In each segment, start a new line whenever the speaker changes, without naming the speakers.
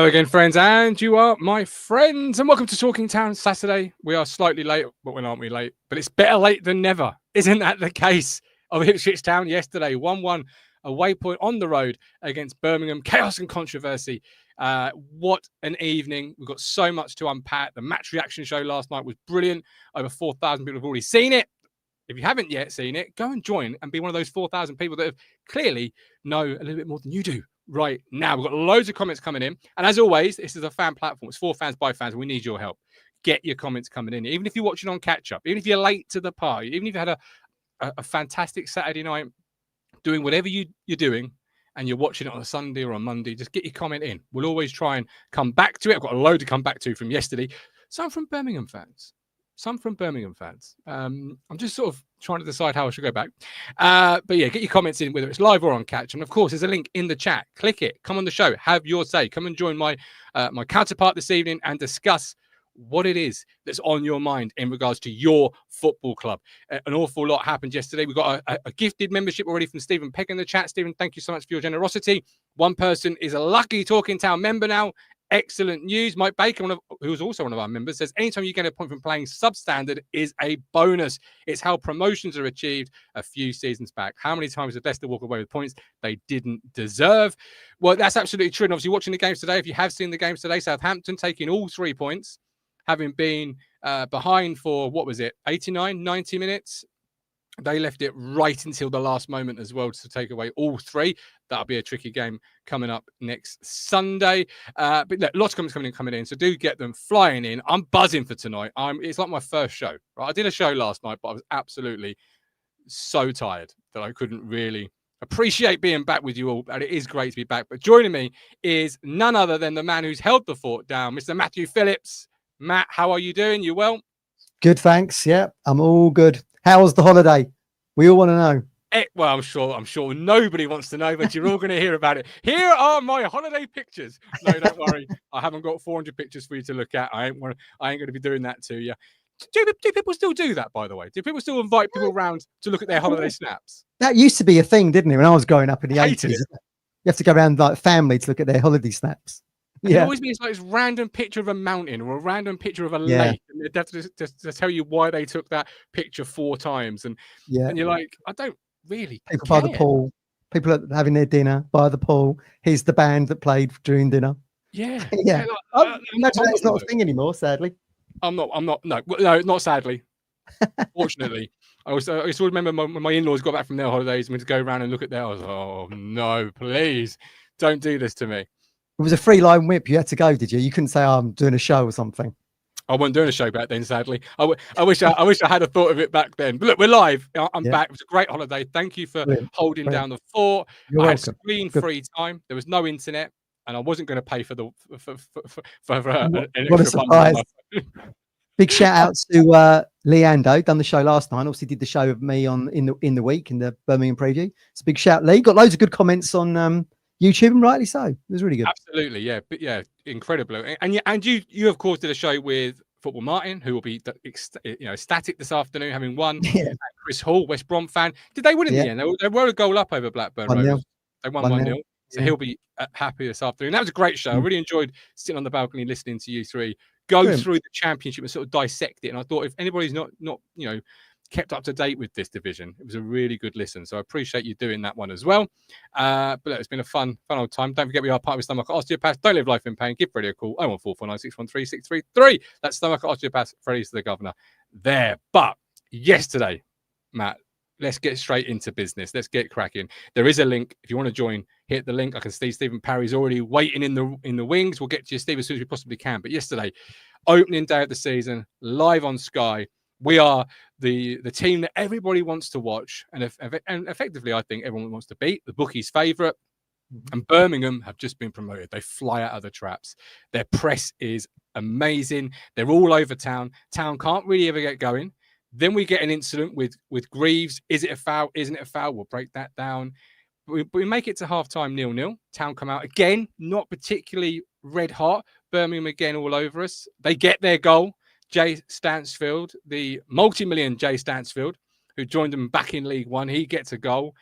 Hello again, friends, and you are my friends, and welcome to Talking Town Saturday. We are slightly late, but when aren't we late? But it's better late than never. Isn't that the case of Ipswich Town yesterday? 1-1 away point on the road against Birmingham. Chaos and controversy. What an evening. We've got so much to unpack. The match reaction show last night was brilliant. Over 4,000 people have already seen it. If you haven't yet seen it, go and join and be one of those 4,000 people that have clearly know a little bit more than you do right now. We've got loads of comments coming in. And as always, this is a fan platform. It's for fans, by fans. We need your help. Get your comments coming in. Even if you're watching on catch-up, even if you're late to the party, even if you had a fantastic Saturday night doing whatever you're doing and you're watching it on a Sunday or a Monday, just get your comment in. We'll always try and come back to it. I've got a load to come back to from yesterday. Some from Birmingham fans. I'm just sort of trying to decide how I should go back. But yeah, get your comments in, whether it's live or on catch. And of course, there's a link in the chat. Click it. Come on the show. Have your say. Come and join my my counterpart this evening and discuss what it is that's on your mind in regards to your football club. An awful lot happened yesterday. We've got a gifted membership already from Stephen Pegg in the chat. Stephen, thank you so much for your generosity. One person is a lucky Talking Town member now. Excellent news. Mike Baker, who's also one of our members, says anytime you get a point from playing substandard is a bonus. It's how promotions are achieved a few seasons back. How many times did Leicester walk away with points they didn't deserve? Well, that's absolutely true. And obviously watching the games today, if you have seen the games today, Southampton taking all 3 points, having been behind for, 89, 90 minutes. They left it right until the last moment as well to take away all 3. That'll be a tricky game coming up next Sunday. But look, lots of comments coming in, so do get them flying in. I'm buzzing for tonight. It's like my first show. Right? I did a show last night, but I was absolutely so tired that I couldn't really appreciate being back with you all. And it is great to be back. But joining me is none other than the man who's held the fort down, Mr. Matthew Phillips. Matt, how are you doing? You well?
Good, thanks. Yeah, I'm all good. How was the holiday? We all want to know.
Well, I'm sure nobody wants to know, but you're all going to hear about it. Here are my holiday pictures. No, don't worry. I haven't got 400 pictures for you to look at. I ain't going to be doing that to you. Do people still do that, by the way? Do people still invite people around to look at their holiday snaps?
That used to be a thing, didn't it? When I was growing up in the 80s.
It.
You have to go around like family to look at their holiday snaps.
And it always means like this random picture of a mountain or a random picture of a lake, and they have to tell you why they took that picture 4 times, and you're like, I don't really
people
care.
By the pool, people are having their dinner by the pool. Here's the band that played during dinner.
Yeah.
It's not a thing anymore, sadly.
I'm not. No, not sadly. Fortunately, I still remember when my in-laws got back from their holidays and we had to go around and look at their. I was like, oh no, please don't do this to me.
It was a free line whip. You had to go, did you? You couldn't say, oh, I'm doing a show or something.
I wasn't doing a show back then, sadly. I wish I had a thought of it back then. But look, we're live. I'm back. It was a great holiday. Thank you for holding down the fort.
You're
I had
welcome.
screen-free time. There was no internet, and I wasn't going to pay for an
what a
extra
surprise. Big shout out to Leando, done the show last night. Obviously did the show with me in the week in the Birmingham preview. It's a big shout, Lee. Got loads of good comments on YouTube, and rightly so. It was really good.
Absolutely, yeah, but yeah, incredible. And you of course did a show with Football Martin, who will be ecstatic this afternoon, having won. Chris Hall, West Brom fan. Did they win in the end? They were a goal up over Blackburn Rovers. They won 1-0. So he'll be happy this afternoon. That was a great show. I really enjoyed sitting on the balcony listening to you 3 go through the championship and sort of dissect it. And I thought if anybody's not kept up to date with this division, it was a really good listen. So I appreciate you doing that one as well. But look, it's been a fun old time. Don't forget we are part of Stowmarket Osteopaths. Don't live life in pain. Give Freddie a call. 01449613633. That's Stowmarket Osteopaths. Freddie's the governor there. But yesterday, Matt, let's get straight into business. Let's get cracking. There is a link. If you want to join, hit the link. I can see Stephen Parry's already waiting in the wings. We'll get to you, Steve, as soon as we possibly can. But yesterday, opening day of the season, live on Sky. We are the team that everybody wants to watch, and effectively, I think everyone wants to beat. The bookies' favourite, and Birmingham have just been promoted. They fly out of the traps. Their press is amazing. They're all over town. Town can't really ever get going. Then we get an incident with Greaves. Is it a foul? Isn't it a foul? We'll break that down. We make it to half-time 0-0. Town come out again, not particularly red hot. Birmingham again all over us. They get their goal. Jay Stansfield, the multi-million Jay Stansfield, who joined them back in League One, he gets a goal.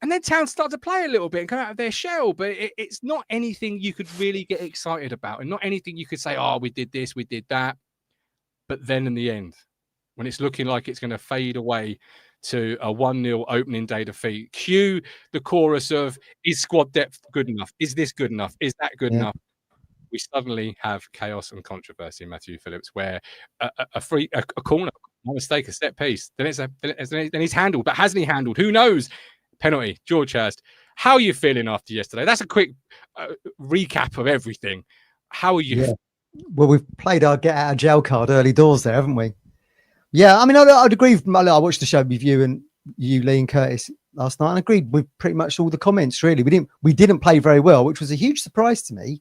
And then Town start to play a little bit and come out of their shell, but it's not anything you could really get excited about, and not anything you could say, oh, we did this, we did that. But then in the end, when it's looking like it's going to fade away to a 1-0 opening day defeat, cue the chorus of, is squad depth good enough? Is this good enough? Is that good enough? We suddenly have chaos and controversy, Matthew Phillips, where a corner, no mistake, a set piece, then he's handled, but hasn't he handled? Who knows? Penalty, George Hurst. How are you feeling after yesterday? That's a quick recap of everything. How are you?
Yeah. Well, we've played our get out of jail card early doors there, haven't we? Yeah, I mean, I'd agree. I watched the show with you and Lee and Curtis last night, and agreed with pretty much all the comments. Really, we didn't play very well, which was a huge surprise to me,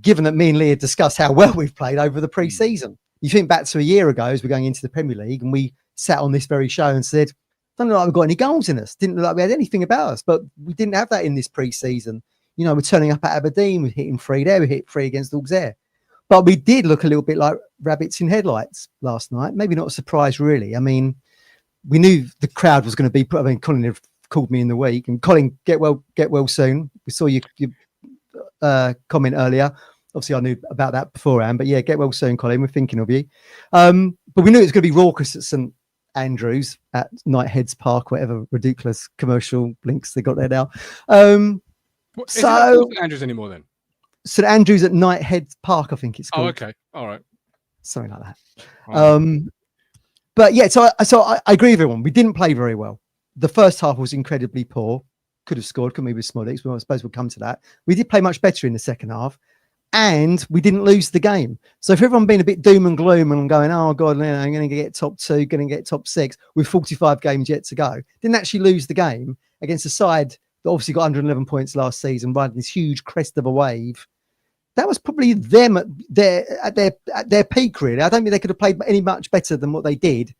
given that me and Lee had discussed how well we've played over the pre-season. You think back to a year ago as we're going into the Premier League, and we sat on this very show and said, "Don't look like we've got any goals in us. Didn't look like we had anything about us." But we didn't have that in this pre-season. You know, we're turning up at Aberdeen, we're hitting 3 there, we hit 3 against Auxerre. But we did look a little bit like rabbits in headlights last night. Maybe not a surprise, really. I mean, we knew the crowd was going to be. I mean, Colin had called me in the week, and Colin, get well soon. We saw your comment earlier. Obviously, I knew about that beforehand, but yeah, get well soon, Colin. We're thinking of you. But we knew it was going to be raucous at St Andrews at Knightheads Park, whatever ridiculous commercial links they got there now.
So St Andrews anymore then?
St Andrews at Knightheads Park, I think it's called.
Oh, okay, all right,
something like that. But yeah, so I agree with everyone. We didn't play very well. The first half was incredibly poor. Could have scored, couldn't we, with Smolix? Well, I suppose we'll come to that. We did play much better in the second half, and we didn't lose the game. So for everyone being a bit doom and gloom and going, oh God, I'm going to get top 2, going to get top 6 with 45 games yet to go, didn't actually lose the game against a side that obviously got 111 points last season, riding this huge crest of a wave. That was probably them at their peak, really. I don't think they could have played any much better than what they did.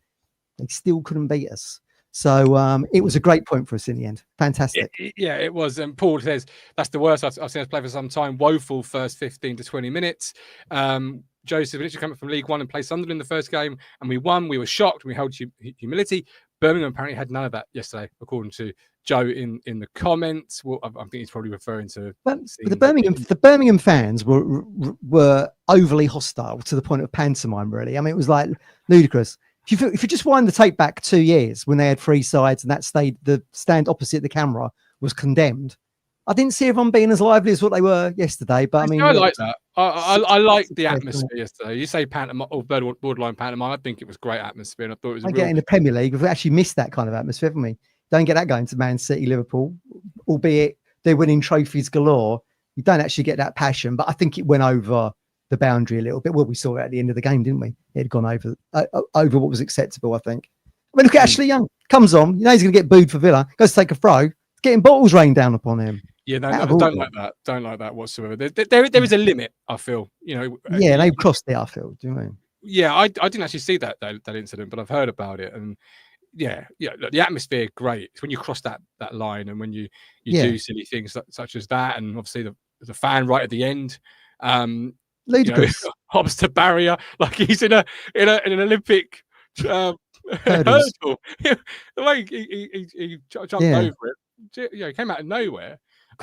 They still couldn't beat us. So it was a great point for us in the end. Fantastic.
Yeah, it was. And Paul says that's the worst I've seen us play for some time. Woeful first 15 to 20 minutes. Joseph literally coming from League One and played Sunderland in the first game, and we won. We were shocked. We held humility. Birmingham apparently had none of that yesterday, according to Joe in the comments. Well, I think he's probably referring to.
But the Birmingham fans were overly hostile to the point of pantomime. Really, I mean, it was like ludicrous. If you just wind the tape back 2 years when they had 3 sides and the stand opposite the camera was condemned, I didn't see everyone being as lively as what they were yesterday. But I mean,
I like that. I like the atmosphere yesterday. You say pantomime or borderline pantomime. I think it was great atmosphere, and I thought it was.
Get in the Premier League, we've actually missed that kind of atmosphere, haven't we? Don't get that going to Man City, Liverpool, albeit they're winning trophies galore. You don't actually get that passion, but I think it went over the boundary a little bit. Well, we saw it at the end of the game, didn't we? It had gone over what was acceptable, I think. I mean, look at Ashley Young. Comes on, you know he's going to get booed for Villa. Goes to take a throw. Getting bottles rained down upon him.
Yeah, no, don't like that. Don't like that whatsoever. There is a limit, I feel. You know.
Yeah, they've crossed it, I feel. Do you know what I mean?
Yeah, I didn't actually see that incident, but I've heard about it, and yeah. Look, the atmosphere, great. It's when you cross that line, and when you do silly things such as that, and obviously the fan right at the end,
ludicrous,
hops to barrier like he's in an Olympic hurdle. The way he jumped over it, he came out of nowhere.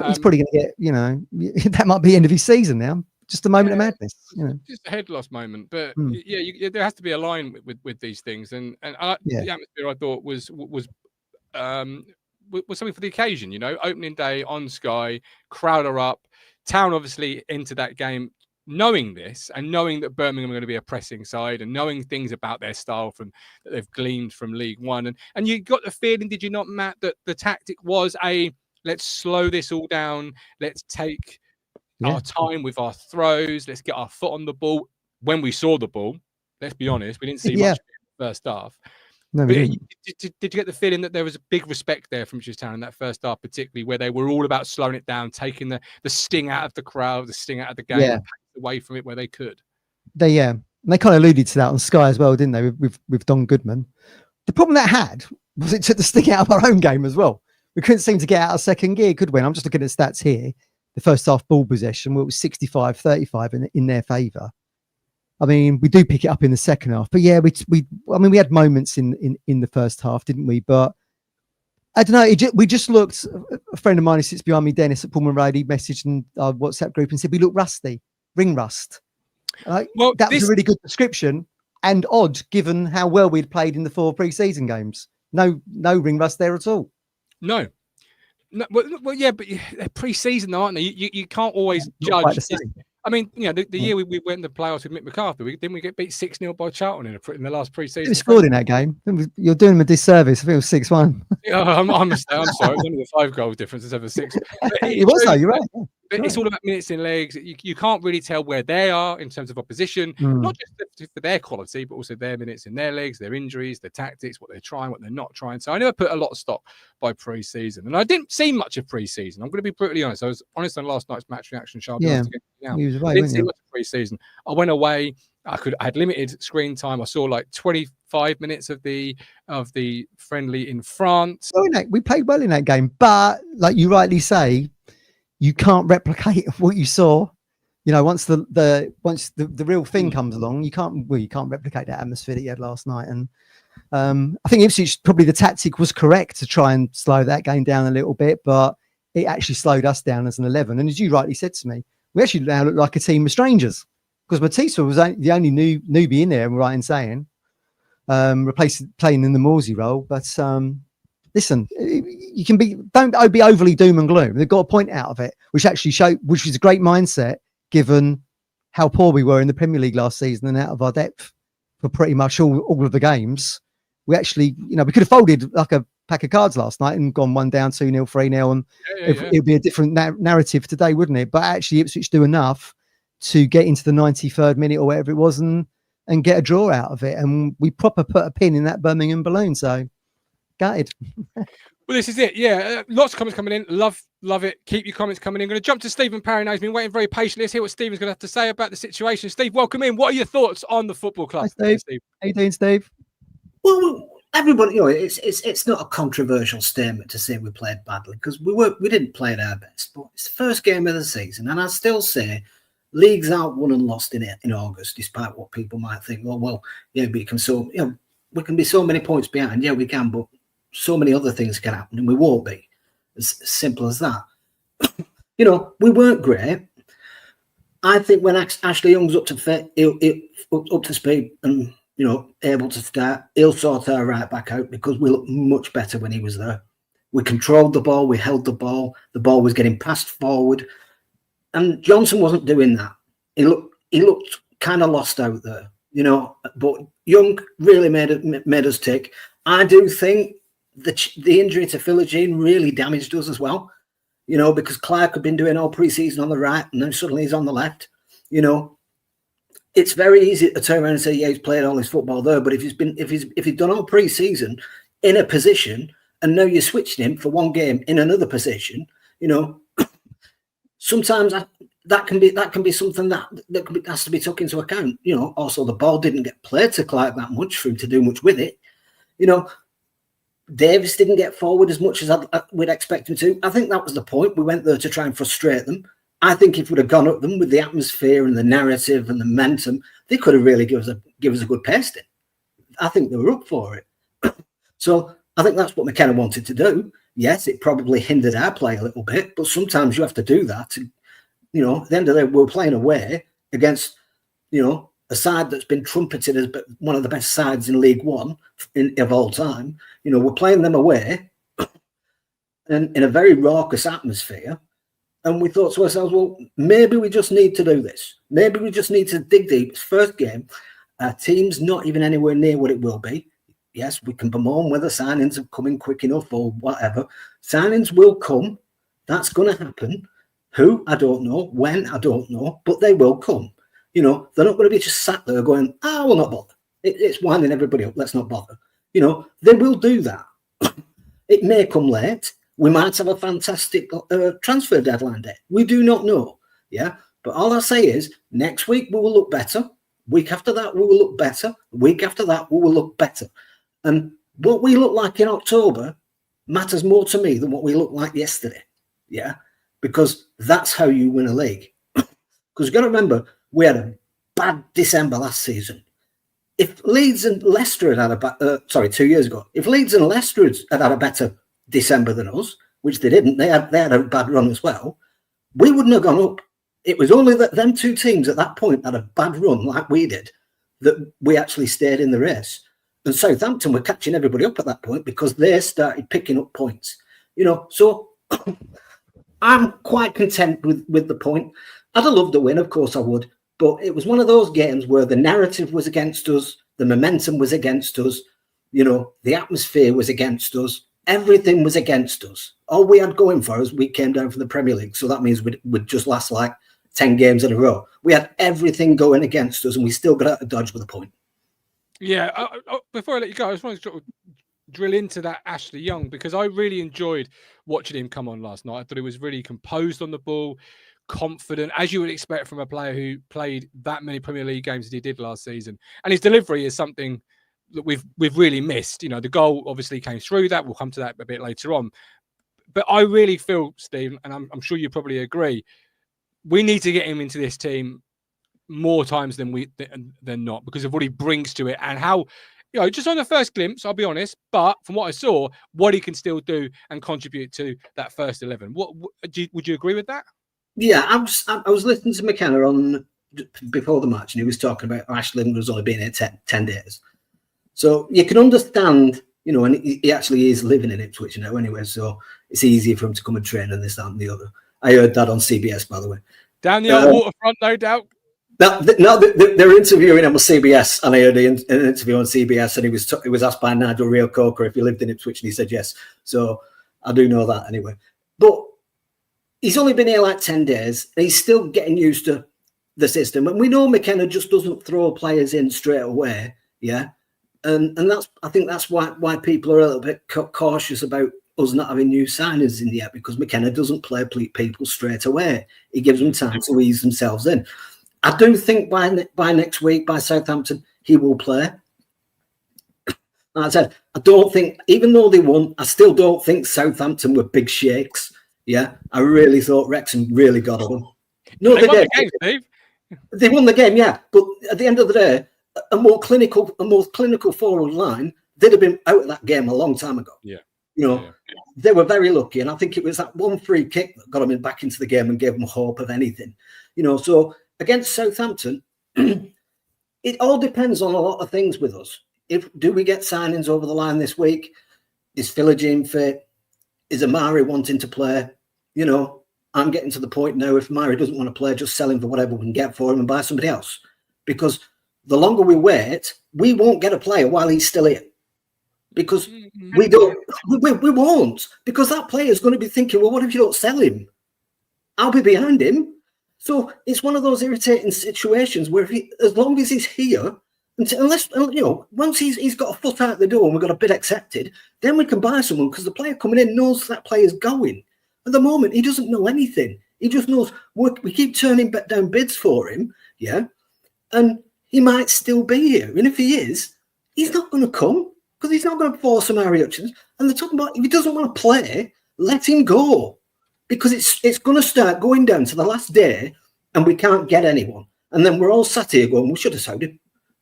He's probably going to get, that might be the end of his season now. Just a moment of madness,
just a head loss moment. But there has to be a line with these things, and the atmosphere I thought was something for the occasion. Opening day on Sky, crowd are up. Town obviously entered that game knowing this, and knowing that Birmingham are going to be a pressing side, and knowing things about their style that they've gleaned from League One, and you got the feeling, did you not, Matt, that the tactic was let's slow this all down, let's take our time with our throws, let's get our foot on the ball. When we saw the ball, let's be honest, we didn't see much in the first half. No, did you get the feeling that there was a big respect there from Ipswich Town in that first half, particularly where they were all about slowing it down, taking the sting out of the crowd, the sting out of the game, away from it where they could? They kind
of alluded to that on Sky as well, didn't they? With Don Goodman. The problem that had was it took the sting out of our own game as well. We couldn't seem to get out of second gear, could we? And I'm just looking at the stats here. The first half ball possession, it was 65-35 in their favour. I mean, we do pick it up in the second half, but yeah, we had moments in the first half, didn't we? But I don't know. We just looked. A friend of mine who sits behind me, Dennis at Pullman Road, he messaged in our WhatsApp group and said we look rusty, ring rust.
Well,
that was a really good description and odd given how well we'd played in the 4 pre-season games. No ring rust there at all.
No, well, yeah, but they're pre-season, aren't they? You can't always judge. I mean, the year we went in the playoffs with Mick McCarthy, didn't we get beat 6-0 by Charlton in the last pre-season?
We scored in that game. You're doing them a disservice. I think it was 6-1.
I'm sorry. It's only the 5 goal difference instead of 6.
It was though. You're right. Yeah.
But it's all about minutes in legs. You can't really tell where they are in terms of opposition, not just for their quality, but also their minutes in their legs, their injuries, their tactics, what they're trying, what they're not trying. So I never put a lot of stock by pre-season. And I didn't see much of pre-season. I'm going to be brutally honest. I was honest on last night's match reaction show.
Yeah.
I didn't see much of pre-season. I went away. I had limited screen time. I saw like 25 minutes of the friendly in France.
We played well in that game, but like you rightly say, you can't replicate what you saw. Once the real thing comes along, you can't replicate that atmosphere that you had last night. And I think Ipswich, probably the tactic was correct to try and slow that game down a little bit, but it actually slowed us down as an 11. And as you rightly said to me, we actually now look like a team of strangers because Matissa was the only newbie in there, I'm right in saying, playing in the Morsey role. But listen, don't be overly doom and gloom. They've got a point out of it, which was a great mindset given how poor we were in the Premier League last season and out of our depth for pretty much all of the games. We actually, we could have folded like a pack of cards last night and gone 1 down, 2-0, 3-0, and it'd be a different narrative today, wouldn't it? But actually, Ipswich do enough to get into the 93rd minute or whatever it was and get a draw out of it. And we proper put a pin in that Birmingham balloon. So gutted.
Well, this is it. Yeah, lots of comments coming in. Love it. Keep your comments coming in. I'm going to jump to Stephen Parry now. He's been waiting very patiently. Let's hear what Stephen's going to have to say about the situation. Steve, welcome in. What are your thoughts on the football club?
Hi, Steve. How you doing, Steve?
Well, everybody, it's not a controversial statement to say we played badly because we didn't play at our best. But it's the first game of the season, and I still say leagues aren't won and lost in August, despite what people might think. Well, yeah, we can be so many points behind. Yeah, we can, but so many other things can happen, and we won't be. As simple as that. We weren't great. I think when Ashley Young's up to speed and able to start, he'll sort our right back out because we looked much better when he was there. We controlled the ball, we held the ball was getting passed forward, and Johnson wasn't doing that. He looked kind of lost out there, But Young really made us tick. I do think the injury to Philogene really damaged us as well, because Clarke had been doing all pre-season on the right and then suddenly he's on the left. It's very easy to turn around and say, yeah, he's played all his football there, but if he's done all pre-season in a position and now you're switching him for one game in another position, sometimes that can be something that has to be took into account. Also the ball didn't get played to Clarke that much for him to do much with it. Davis didn't get forward as much as we'd expect him to. I think that was the point. We went there to try and frustrate them. I think if we'd have gone at them with the atmosphere and the narrative and the momentum, they could have really give us a good pasting. I think they were up for it. So I think that's what McKenna wanted to do. Yes, it probably hindered our play a little bit, but sometimes you have to do that. At the end of the day, we're playing away against, a side that's been trumpeted as one of the best sides in League One of all time. We're playing them away and in a very raucous atmosphere. And we thought to ourselves, well, maybe we just need to do this. Maybe we just need to dig deep. It's first game. Our team's not even anywhere near what it will be. Yes, we can bemoan whether signings are coming quick enough or whatever. Signings will come. That's going to happen. Who? I don't know. When? I don't know. But they will come. They're not going to be just sat there going, we'll not bother. It's winding everybody up. Let's not bother. They will do that. It may come late. We might have a fantastic transfer deadline day. We do not know. Yeah. But all I say is next week we will look better. Week after that, we will look better. Week after that, we will look better. And what we look like in October matters more to me than what we looked like yesterday. Yeah. Because that's how you win a league. Because you've got to remember, we had a bad December last season. If Leeds and Leicester had 2 years ago, if Leeds and Leicester had a better December than us, which they didn't. They had a bad run as well. We wouldn't have gone up. It was only that them two teams at that point had a bad run like we did that we actually stayed in the race. And Southampton were catching everybody up at that point because they started picking up points. So I'm quite content with the point. I'd have loved a win, of course I would, but it was one of those games where the narrative was against us, the momentum was against us, the atmosphere was against us, everything was against us. All we had going for us, we came down from the Premier League, so that means we'd just last like 10 games in a row. We had everything going against us, and we still got out of Dodge with a point.
Yeah, before I let you go, I just want to sort of drill into that Ashley Young, because I really enjoyed watching him come on last night. I thought he was really composed on the ball, confident, as you would expect from a player who played that many Premier League games as he did last season. And his delivery is something that we've really missed. The goal obviously came through that. We'll come to that a bit later on. But I really feel, Steve, and I'm sure you probably agree, we need to get him into this team more times than not, because of what he brings to it and how, just on the first glimpse, I'll be honest, but from what I saw, what he can still do and contribute to that first 11. Would you agree with that?
Yeah, I was listening to McKenna on before the match, and he was talking about Ashley was only been here 10 days. So you can understand, and he actually is living in Ipswich now anyway, so it's easier for him to come and train and this, that, and the other. I heard that on CBS, by the way.
Down the old waterfront, no doubt.
They're interviewing him on CBS, and I heard an interview on CBS, and he was asked by Nigel Reo-Coker if he lived in Ipswich, and he said yes. So I do know that anyway. But he's only been here like 10 days, and he's still getting used to the system. And we know McKenna just doesn't throw players in straight away, yeah. And I think that's why people are a little bit cautious about us not having new signings in yet, because McKenna doesn't play people straight away. He gives them time to ease themselves in. I do think by next week, by Southampton, he will play. Like I said, I don't think, even though they won, I still don't think Southampton were big shakes. Yeah, I really thought Wrexham really got them. No, they did.
The game, Steve.
They won the game, yeah. But at the end of the day, a more clinical forward line, they'd have been out of that game a long time ago.
Yeah.
They were very lucky, and I think it was that one free kick that got them back into the game and gave them hope of anything. So against Southampton, it all depends on a lot of things with us. Do we get signings over the line this week? Is Philogene fit? Is Amari wanting to play? I'm getting to the point now, if Amari doesn't want to play, just sell him for whatever we can get for him and buy somebody else. Because the longer we wait, we won't get a player while he's still here. Because we won't. Because that player is going to be thinking, well, what if you don't sell him? I'll be behind him. So it's one of those irritating situations where as long as he's here, once he's got a foot out the door and we've got a bid accepted, then we can buy someone, because the player coming in knows that player's going. At the moment, he doesn't know anything. He just knows we keep turning down bids for him, yeah, and he might still be here. And if he is, he's not going to come, because he's not going to force Amari Hutchins. And they're talking about, if he doesn't want to play, let him go, because it's going to start going down to the last day and we can't get anyone. And then we're all sat here going, we should have sold him.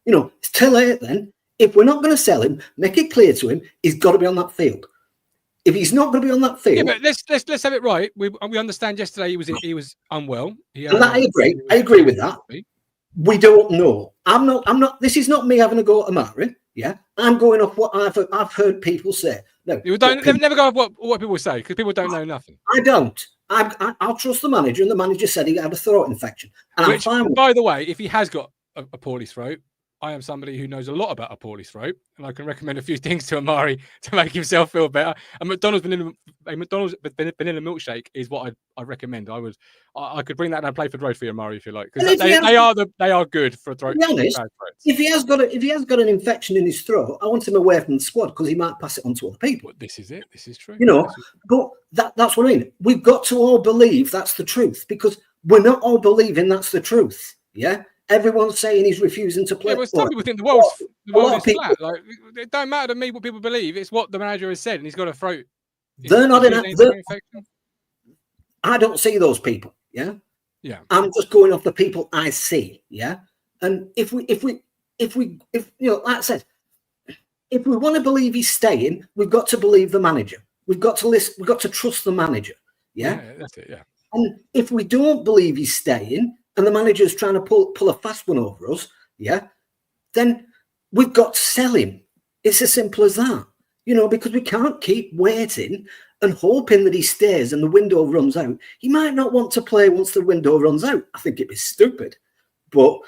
It's too late then. If we're not going to sell him, make it clear to him he's got to be on that field. If he's not going to be on that field,
yeah, but let's have it right. We understand yesterday he was unwell.
I agree with that. We don't know. I'm not. This is not me having a go at Amari. Yeah, I'm going off what I've heard people say. No,
never go off what people say, because people don't know nothing.
I don't. I'll trust the manager, and the manager said he had a throat infection. And I'm fine with
by the way, if he has got a poorly throat, I am somebody who knows a lot about a poorly throat, and I can recommend a few things to Amari to make himself feel better. A McDonald's vanilla milkshake is what I recommend. I could bring that down Playford Road for you, Amari, if you like, because they are good for a throat.
To be honest, if he has got an infection in his throat, I want him away from the squad, because he might pass it on to other people.
But this is it. This is true.
But that's what I mean. We've got to all believe that's the truth, because we're not all believing that's the truth. Yeah. Everyone's saying he's refusing to play.
Yeah, some people think the world is flat. Like, it don't matter to me what people believe. It's what the manager has said, and he's got a throat.
They're not in infection. I don't see those people. Yeah. I'm just going off the people I see. Yeah. And if we like I said, if we want to believe he's staying, we've got to believe the manager. We've got to listen. We've got to trust the manager. Yeah,
that's it. Yeah.
And if we don't believe he's staying, and the manager's trying to pull a fast one over us, yeah, then we've got to sell him. It's as simple as that, because we can't keep waiting and hoping that he stays and the window runs out. He might not want to play once the window runs out. I think it'd be stupid, but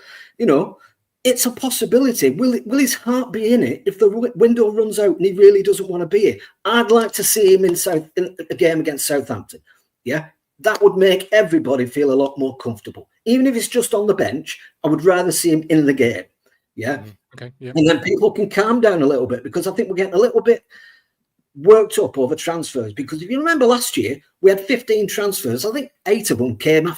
it's a possibility. Will his heart be in it if the window runs out and he really doesn't want to be here? I'd like to see him in a game against Southampton. Yeah, that would make everybody feel a lot more comfortable. Even if it's just on the bench, I would rather see him in the game. Yeah.
Okay. Yeah.
And then people can calm down a little bit, because I think we're getting a little bit worked up over transfers. Because if you remember last year, we had 15 transfers. I think 8 of them came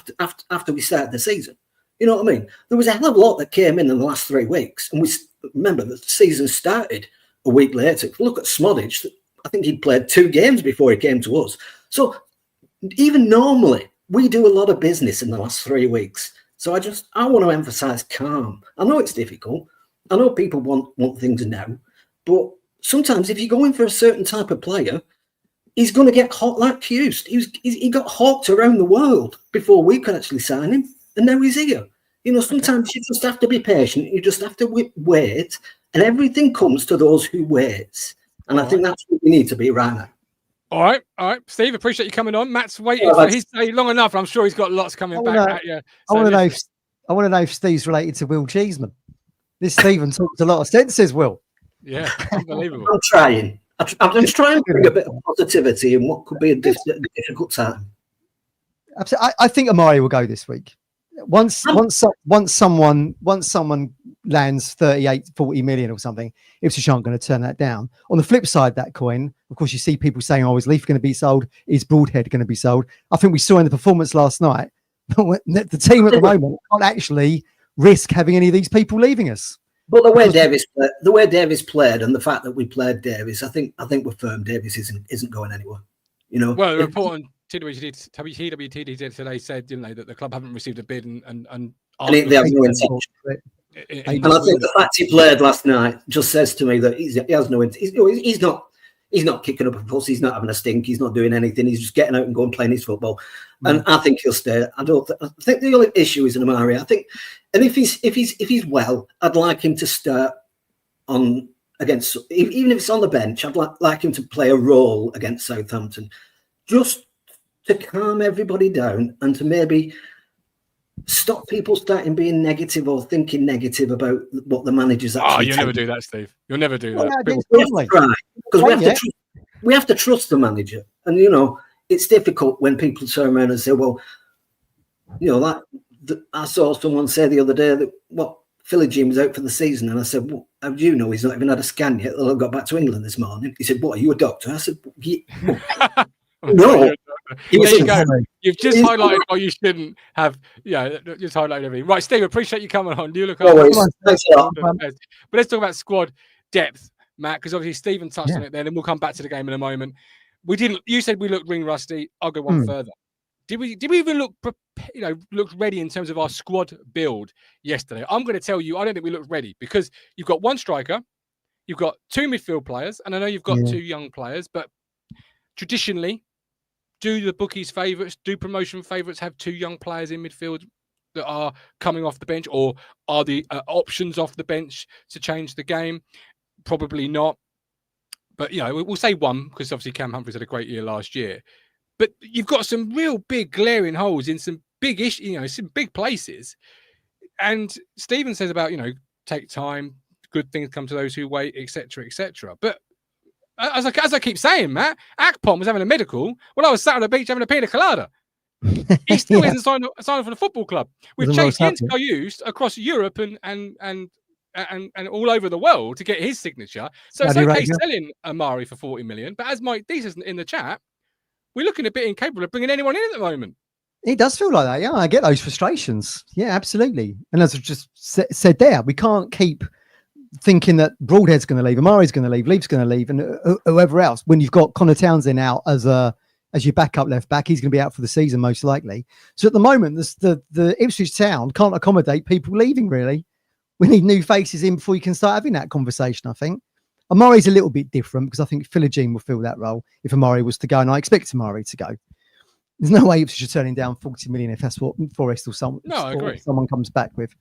after we started the season. You know what I mean? There was a hell of a lot that came in the last 3 weeks. And we remember that the season started a week later. If you look at Smodic, I think he'd played 2 games before he came to us. So even normally, we do a lot of business in the last 3 weeks. So I want to emphasize calm. I know it's difficult. I know people want things now. But sometimes if you go in for a certain type of player, he's going to get hot like Hughes. He got hawked around the world before we could actually sign him. And now he's here. Sometimes you just have to be patient. You just have to wait. And everything comes to those who wait. And I think that's what we need to be right now.
All right. Steve, appreciate you coming on. Matt's waiting for his day long enough. I'm sure he's got lots coming back at you.
So I want to know if Steve's related to Will Cheeseman. This Stephen talks a lot of sense, says Will.
Yeah, unbelievable.
I'm trying. I'm just trying to bring a bit of positivity in what could be a difficult time.
Absolutely. I think Amari will go this week. Once someone lands 38-40 million or something, Ipswich aren't going to turn that down. On the flip side of that coin, of course, you see people saying, "Oh, is Leaf going to be sold? Is Broadhead going to be sold?" I think we saw in the performance last night the team at the moment can't actually risk having any of these people leaving us.
But the way Davis played, and the fact that we played Davis, I think we're firm. Davis isn't going anywhere.
Well, the report on TWTD today said, didn't they, that the club haven't received a bid and
they have no intention. And I think the fact he played last night just says to me that he has no intention. He's not kicking up a fuss. He's not having a stink. He's not doing anything. He's just getting out and going playing his football. And I think he'll stay. I think the only issue is in Amari. I think, and if he's well, I'd like him to start on against, even if it's on the bench. I'd like him to play a role against Southampton, just to calm everybody down and to maybe stop people starting being negative or thinking negative about what the manager's actually.
You'll never do that, Steve. You'll never do that.
Because we have to trust the manager. And, it's difficult when people turn around and say, well, I saw someone say the other day that, Philly Jean was out for the season. And I said, well, how do you know he's not even had a scan yet? They'll have got back to England this morning. He said, what, are you a doctor? I said, no.
There you go. You've just highlighted why you shouldn't have. Just highlighted everything. Right, Steve, appreciate you coming on. You look over.
Thanks a lot.
But let's talk about squad depth, Matt, because obviously Stephen touched on it then, and we'll come back to the game in a moment. You said we looked ring rusty. I'll go one further. Did we even look ready in terms of our squad build yesterday? I'm going to tell you, I don't think we looked ready, because you've got one striker, you've got 2 midfield players, and I know you've got 2 young players, but traditionally, do the bookies' favourites, do promotion favourites have 2 young players in midfield that are coming off the bench, or are the options off the bench to change the game? Probably not. But, we'll say 1, because obviously Cam Humphries had a great year last year. But you've got some real big glaring holes in some big some big places. And Stephen says about, take time, good things come to those who wait, etc., etc. But as I keep saying, Matt, Akpom was having a medical when I was sat on the beach having a pina colada. He still isn't signed for the football club. We've chased the entire used across Europe and all over the world to get his signature. So it's okay selling Amari for 40 million. But as Mike D says in the chat, we're looking a bit incapable of bringing anyone in at the moment.
It does feel like that. Yeah, I get those frustrations. Yeah, absolutely. And as I just said there, we can't keep thinking that Broadhead's going to leave, Amari's going to leave, Leaf's going to leave, and whoever else. When you've got Connor Townsend out as your backup left back, he's going to be out for the season most likely. So at the moment, the Ipswich Town can't accommodate people leaving. Really, we need new faces in before you can start having that conversation, I think. Amari's a little bit different because I think Philogene will fill that role if Amari was to go, and I expect Amari to go. There's no way Ipswich are turning down 40 million if that's what Forest or someone comes back with.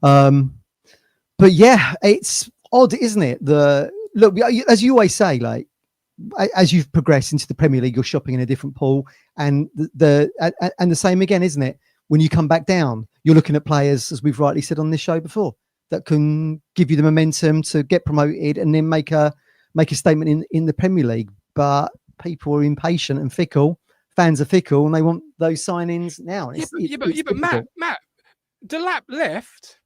But yeah, it's odd, isn't it? Look, as you always say, like as you've progressed into the Premier League, you're shopping in a different pool, and the same again, isn't it? When you come back down, you're looking at players, as we've rightly said on this show before, that can give you the momentum to get promoted and then make a statement in the Premier League. But people are impatient and fickle. Fans are fickle, and they want those signings now.
But Matt, Delap left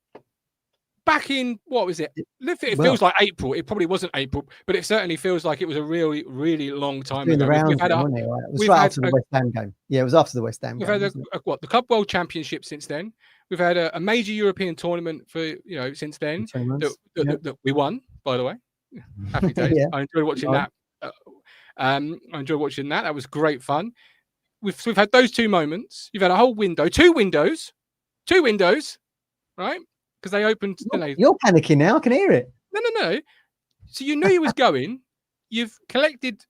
back in, what was it? It feels like April. It probably wasn't April, but it certainly feels like it was a really, really long time ago.
It was right after the West Ham game. Yeah, it was after the West Ham game.
We've had the Club World Championship since then. We've had a major European tournament since then that we won, by the way. Happy days. I enjoyed watching that. That was great fun. We've had those 2 moments. You've had a whole window, two windows, right? Because they opened.
You're panicking now. I can hear it.
No. So you knew he was going. You've collected,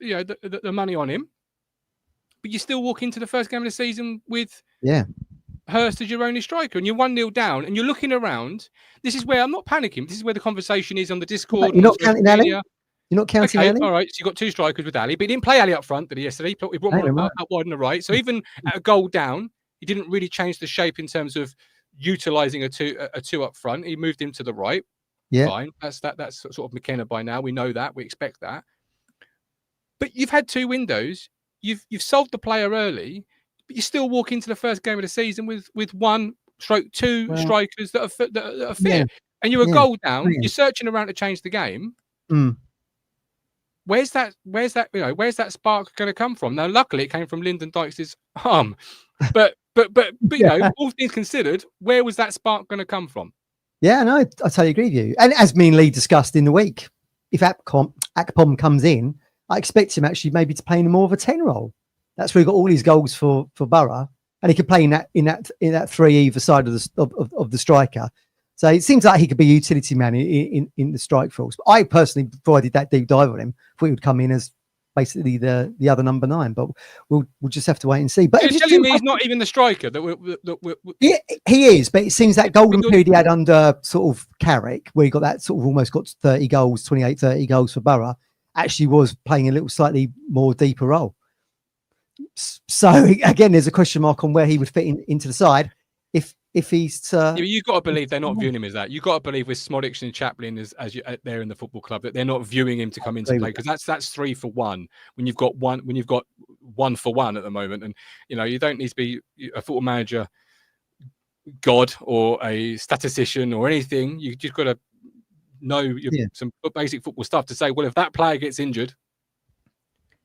the money on him, but you still walk into the first game of the season with Hurst as your only striker, and you're 1-0 down, and you're looking around. This is where I'm not panicking. This is where the conversation is on the Discord.
You're not counting Ali. You're not counting Ali.
All right, so you got 2 strikers with Ali, but he didn't play Ali up front, did he, yesterday? He brought him up wide on the right. So even at a goal down, he didn't really change the shape in terms of utilising a two up front. He moved him to the right. Yeah, fine. That's sort of McKenna by now. We know that. We expect that. But you've had 2 windows. You've sold the player early, but you still walk into the first game of the season with 1/2 strikers that are fit. Yeah. And you're a goal down. Brilliant. You're searching around to change the game. Where's that spark going to come from? Now, luckily, it came from Lyndon Dykes' arm, but all things considered, where was that spark going to come from?
Yeah, no, I totally agree with you. And as me and Lee discussed in the week, if Akpom comes in, I expect him actually maybe to play in more of a 10 role. That's where he got all his goals for Borough, and he could play in that 3 either side of the striker. So it seems like he could be a utility man in the strike force. But I personally, before I did that deep dive on him, thought he would come in as basically the other number 9. But we'll just have to wait and see. But
you're telling me he's not even the striker
he is. But it seems that golden period he had under sort of Carrick, where he got that sort of almost got 30 goals for Borough, actually was playing a little slightly more deeper role. So again, there's a question mark on where he would fit into the side if he's.
You've got to believe they're not viewing him as that. You've got to believe with Smodic and Chaplin as you there in the football club that they're not viewing him to come into play, because that's 3 for 1 when you've got 1 for 1 at the moment, and you don't need to be a football manager god or a statistician or anything. You just got to know some basic football stuff to say, well, if that player gets injured,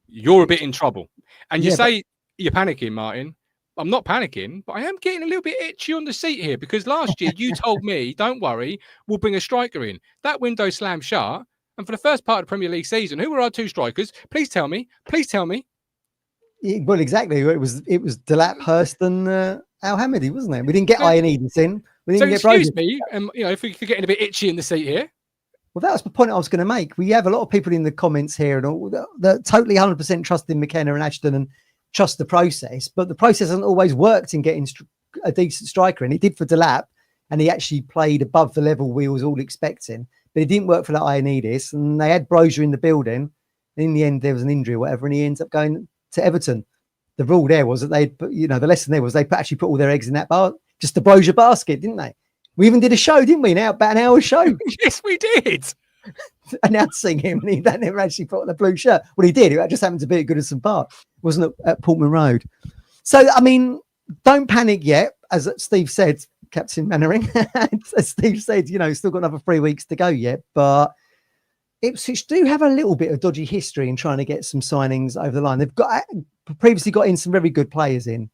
you're a bit in trouble. And you say you're panicking, Martin. I'm not panicking, but I am getting a little bit itchy on the seat here, because last year you told me, don't worry, we'll bring a striker in. That window slammed shut. And for the first part of the Premier League season, who were our 2 strikers? Please tell me.
Yeah, well, exactly. It was Delap, Hurst and Al-Hamidi, wasn't it? We didn't get Ian Edison. We didn't get
excuse me, if we're getting a bit itchy in the seat here.
Well, that was the point I was going to make. We have a lot of people in the comments here and all that totally 100% trust in McKenna and Ashton and trust the process, but the process hasn't always worked in getting a decent striker, and it did for Delap, and he actually played above the level we was all expecting, but it didn't work for that Ioannidis, and they had Brozier in the building, and in the end there was an injury or whatever, and he ends up going to Everton. The rule there was that the lesson there was they actually put all their eggs in that just the Brozier basket, didn't they? We even did a show, didn't we? Now about an hour show.
Yes, we did.
Announcing him, and he never actually put on a blue shirt. Well, he did. It just happened to be at Goodison Park, wasn't it, at Portman Road? So, I mean, don't panic yet, as Steve said, Captain Mannering. As Steve said, still got another 3 weeks to go yet, but Ipswich do have a little bit of dodgy history in trying to get some signings over the line. They've previously got in some very good players in.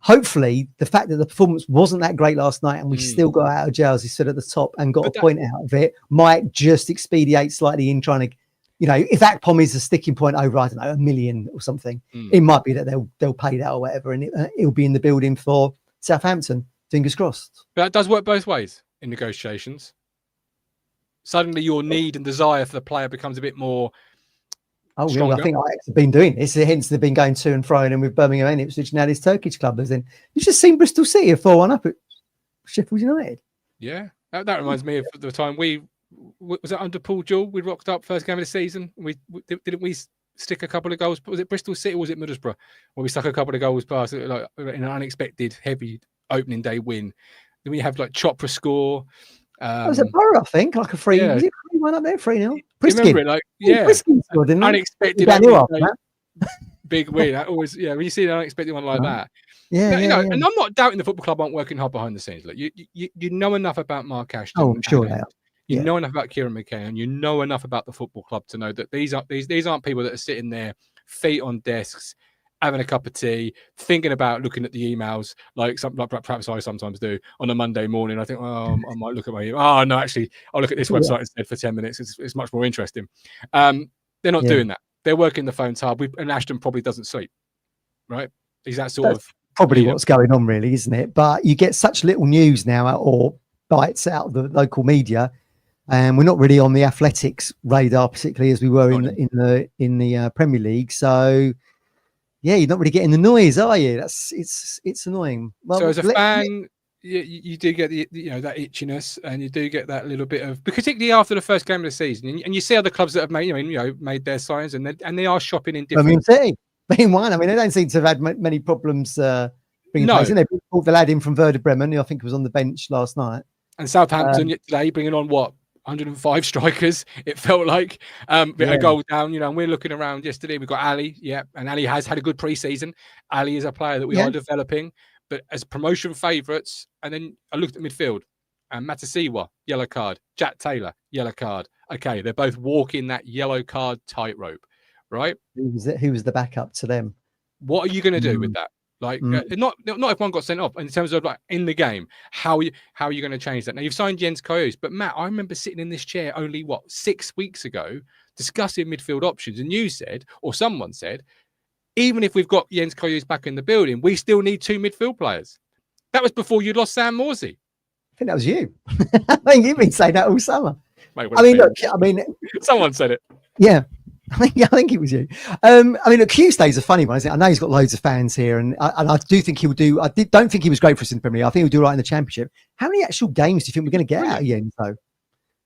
Hopefully, the fact that the performance wasn't that great last night and we still got out of jail, as he said at the top, and got a point out of it, might just expedite slightly in trying to, if Akpom is a sticking point over, I don't know, $1 million or something, it might be that they'll pay that or whatever, and it'll be in the building for Southampton. Fingers crossed.
But that does work both ways in negotiations. suddenly your need and desire for the player becomes a bit more.
Oh, yeah, I think Ajax have been doing this. Hence, they've been going to and fro and with Birmingham and Ipswich. Now this Turkish club is in. You just seen Bristol City 4-1 up at Sheffield United.
Yeah, that reminds me of the time was it under Paul Jewell? We rocked up first game of the season. Didn't we stick a couple of goals? Was it Bristol City or was it Middlesbrough? Where we stuck a couple of goals past like in an unexpected heavy opening day win. Then we have like Chopra score.
Was it Borough? I think like a free.
Yeah.
Was it 3-1 up there? 3-0.
Remember it? Like
Priskin scored, didn't
unexpected big win. That always, when you see an unexpected one like that.
Yeah,
you know, and I'm not doubting the football club aren't working hard behind the scenes. Like you know enough about Mark Ashton.
Oh, I'm sure they are.
You know enough about Kieran McKay, and you know enough about the football club to know that these aren't people that are sitting there, feet on desks, having a cup of tea, thinking about looking at the emails like perhaps I sometimes do on a Monday morning. I think, I might look at my email. Oh no, actually, I'll look at this website instead for 10 minutes. It's much more interesting. They're not doing that. They're working the phones hard. And Ashton probably doesn't sleep, right? He's that sort of
probably what's going on, really, isn't it? But you get such little news now or bites out of the local media. And we're not really on the athletics radar, particularly as we were in the Premier League. So, yeah, you're not really getting the noise, are you? It's annoying. Well,
so as a fan, you do get the that itchiness, and you do get that little bit of, particularly after the first game of the season, and you see other clubs that have made their signs, and they are shopping in different.
Birmingham City being one. I mean, they don't seem to have had many problems bringing players in. They brought the lad in from Werder Bremen, who I think was on the bench last night.
And Southampton today bringing on 105 strikers, it felt like a goal down, and we're looking around yesterday. We've got Ali, and Ali has had a good pre-season. Ali is a player that we are developing, but as promotion favourites. And then I looked at midfield, and Matasiwa, yellow card. Jack Taylor, yellow card. Okay, they're both walking that yellow card tightrope, right?
Who was the backup to them?
What are you going to do with that? Like, not if one got sent off in terms of like in the game. How are you going to change that? Now you've signed Jens Kajus, but Matt, I remember sitting in this chair only 6 weeks ago discussing midfield options, and you said, or someone said, even if we've got Jens Kajus back in the building, we still need 2 midfield players. That was before you'd lost Sam Morsey.
I think that was you. I think you've been saying that all summer.
Mate, someone said it.
Yeah. I think it was you. I mean, look, Tuesday's a funny one, isn't it? I know he's got loads of fans here, and I do think he'll do. Don't think he was great for us in the Premier League. I think he'll do right in the Championship. How many actual games do you think we're going to get out of Jens, though?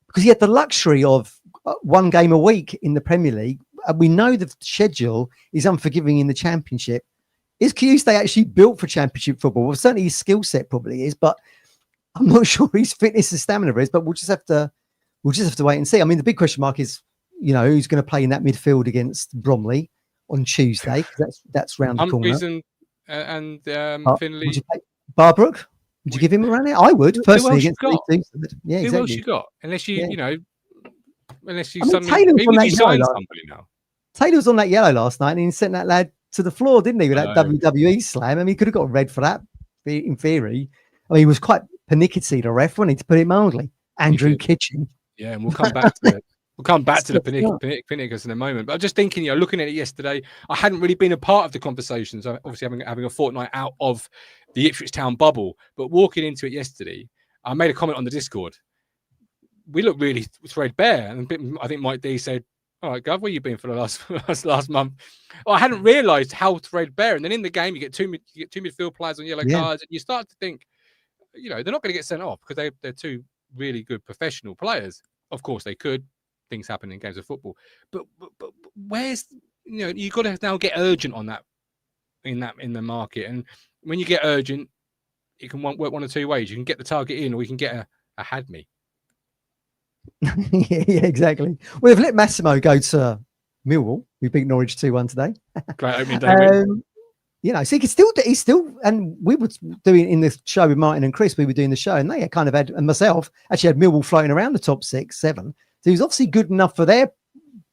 Because he had the luxury of 1 game a week in the Premier League. We know the schedule is unforgiving in the Championship. Is Tuesday actually built for Championship football? Well, certainly his skill set probably is, but I'm not sure his fitness and stamina is. But we'll just have to wait and see. I mean, the big question mark is, who's going to play in that midfield against Bromley on Tuesday? Because that's round the corner.
Humphries and Finley.
Would you play Barbrook? Would you give him a run out? I would personally against
the
teams. Yeah,
exactly. Who else you got? Unless you, suddenly maybe you sign somebody now.
Taylor was on that yellow last night, and he sent that lad to the floor, didn't he? With that WWE slam. I mean, he could have got red for that in theory. I mean, he was quite pernickety, the ref, wasn't he, to put it mildly. Andrew Kitchen.
Yeah, and we'll come back to it. We'll come back to the Pinnicus in a moment. But I'm just thinking, looking at it yesterday, I hadn't really been a part of the conversations. Obviously, having a fortnight out of the Ipswich Town bubble, but walking into it yesterday, I made a comment on the Discord. We look really threadbare, and I think Mike D said, "All right, Gov, where you been for the last month?" Well, I hadn't realised how threadbare. And then in the game, you get two midfield players on yellow cards, and you start to think, they're not going to get sent off because they're 2 really good professional players. Of course, they could. Things happen in games of football, but where's you've got to now get urgent on that in the market, and when you get urgent, it can work 1 or 2 ways. You can get the target in, or you can get a had me.
Yeah, exactly. Well, they've let Massimo go to Millwall. We beat Norwich 2-1 today.
Great opening day.
So he's still, and we were doing in the show with Martin and Chris. We were doing the show, and they kind of had, and myself actually had Millwall floating around the top 6, 7. So he was obviously good enough for their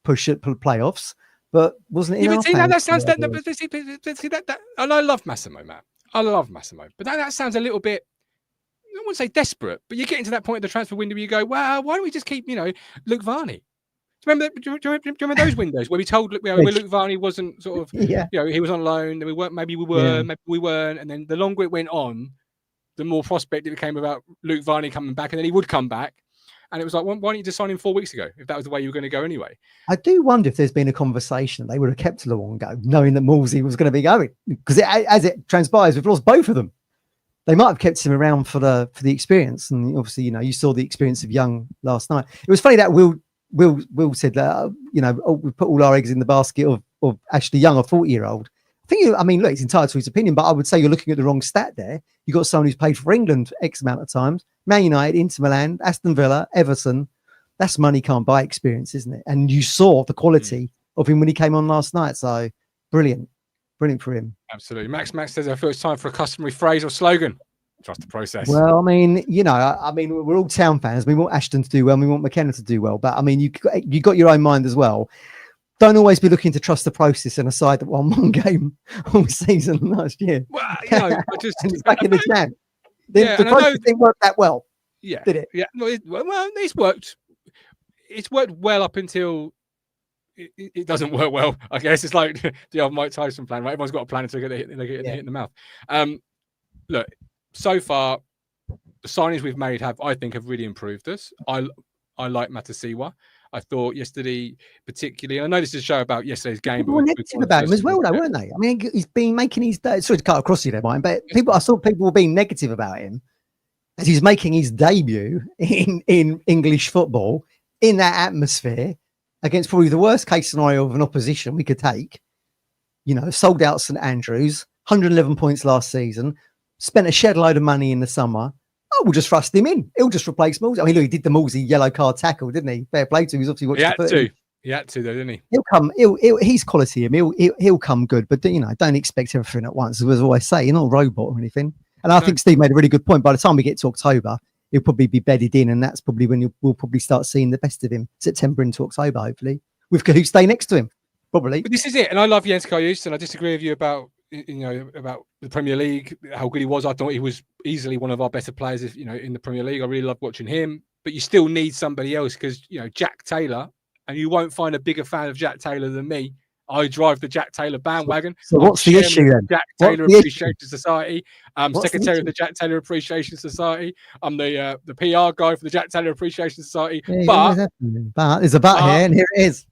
push at playoffs, but wasn't it?
That sounds that. And I love Massimo, Matt. I love Massimo, but that sounds a little bit. I wouldn't say desperate, but you're getting to that point of the transfer window where you go, well, why don't we just keep, Luke Varney? Do you remember those windows where we told where Luke Varney wasn't sort of, he was on loan, then we weren't, maybe we were, maybe we weren't, and then the longer it went on, the more prospect it became about Luke Varney coming back, and then he would come back. And it was like, why don't you just sign him 4 weeks ago if that was the way you were going to go anyway?
I do wonder if there's been a conversation they would have kept Luongo, knowing that Moulsey was going to be going, because as it transpires, we've lost both of them. They might have kept him around for the experience, and obviously, you saw the experience of Young last night. It was funny that Will said that we put all our eggs in the basket of Ashley Young, a 40-year-old. I mean, look, it's entitled to his opinion, but I would say you're looking at the wrong stat there. You've got someone who's played for England X amount of times, Man United, Inter Milan, Aston Villa, Everton. That's money can't buy experience, isn't it? And you saw the quality of him when he came on last night. So brilliant for him.
Absolutely. Max says, I feel it's time for a customary phrase or slogan. Trust the process.
Well, I mean, we're all Town fans. We want Ashton to do well. And we want McKenna to do well. But I mean, you got your own mind as well. Don't always be looking to trust the process and a side that won one game all season last year.
Well, I just
and it's back in the jam.
The
process didn't work that well.
Yeah,
did it?
Yeah, well, it's worked. It's worked well up until it doesn't work well. I guess it's like the old Mike Tyson plan, right? Everyone's got a plan until they get hit in the mouth. Look, so far the signings we've made have really improved us. I like Matasiwa. I thought yesterday, particularly, I know this is a show about yesterday's game.
People were negative about him as well, though, weren't they? I mean, he's been making his sorry to cut across you there, Mike, but I saw people were being negative about him as he's making his debut in English football in that atmosphere against probably the worst case scenario of an opposition we could take. Sold out St Andrews, 111 points last season, spent a shed load of money in the summer. Oh, we'll just thrust him in. He'll just replace Moulsey. I mean, look, he did the Moulsey yellow card tackle, didn't he? Fair play to him. He's obviously watched
He had to, though, didn't he?
He'll come. He's quality. He'll come good, but don't expect everything at once. As I always say, you're not a robot or anything. And I think Steve made a really good point. By the time we get to October, he'll probably be bedded in, and that's probably when we'll probably start seeing the best of him. September into October, hopefully, with who stay next to him, probably.
But this is it. And I love Jens Karius, and I disagree with you about the Premier League, how good he was. I thought he was easily one of our better players, in the Premier League. I really loved watching him. But you still need somebody else because, Jack Taylor, and you won't find a bigger fan of Jack Taylor than me. I drive the Jack Taylor bandwagon.
So what's the issue then?
Jack Taylor Appreciation Society. I'm secretary of the Jack Taylor Appreciation Society. I'm the PR guy for the Jack Taylor Appreciation Society.
Yeah, but there's a but here, and here it is.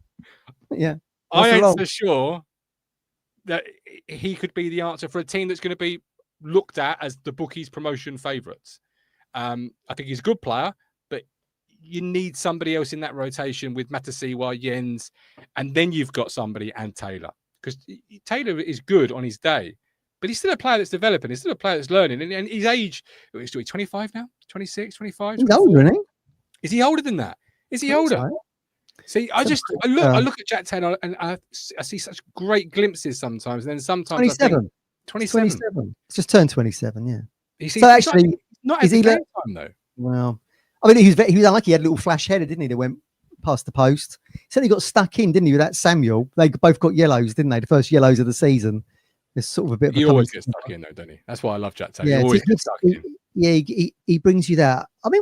Yeah.
I ain't so sure that he could be the answer for a team that's going to be looked at as the bookies' promotion favourites. I think he's a good player, but you need somebody else in that rotation with Matasiwa, Jens, and then you've got somebody and Taylor. Because Taylor is good on his day, but he's still a player that's developing. He's still a player that's learning. And his age, he's 25 now? 26, 25?
He's older, isn't he?
Is he older than that? Is he older?
So.
See, I look at Jack Taylor and I see such great glimpses sometimes. And then sometimes
27.
27.
It's just turned 27, yeah.
So actually, not is he game time though?
Well, I mean, he was unlucky. He had a little flash header, didn't he? That went past the post. He said he got stuck in, didn't he, with that Samuel? They both got yellows, didn't they? The first yellows of the season. There's sort of a bit of
he always gets stuck in though, don't he? That's why I love Jack Taylor.
Yeah,
he always gets stuck in.
Yeah, he brings you that. I mean,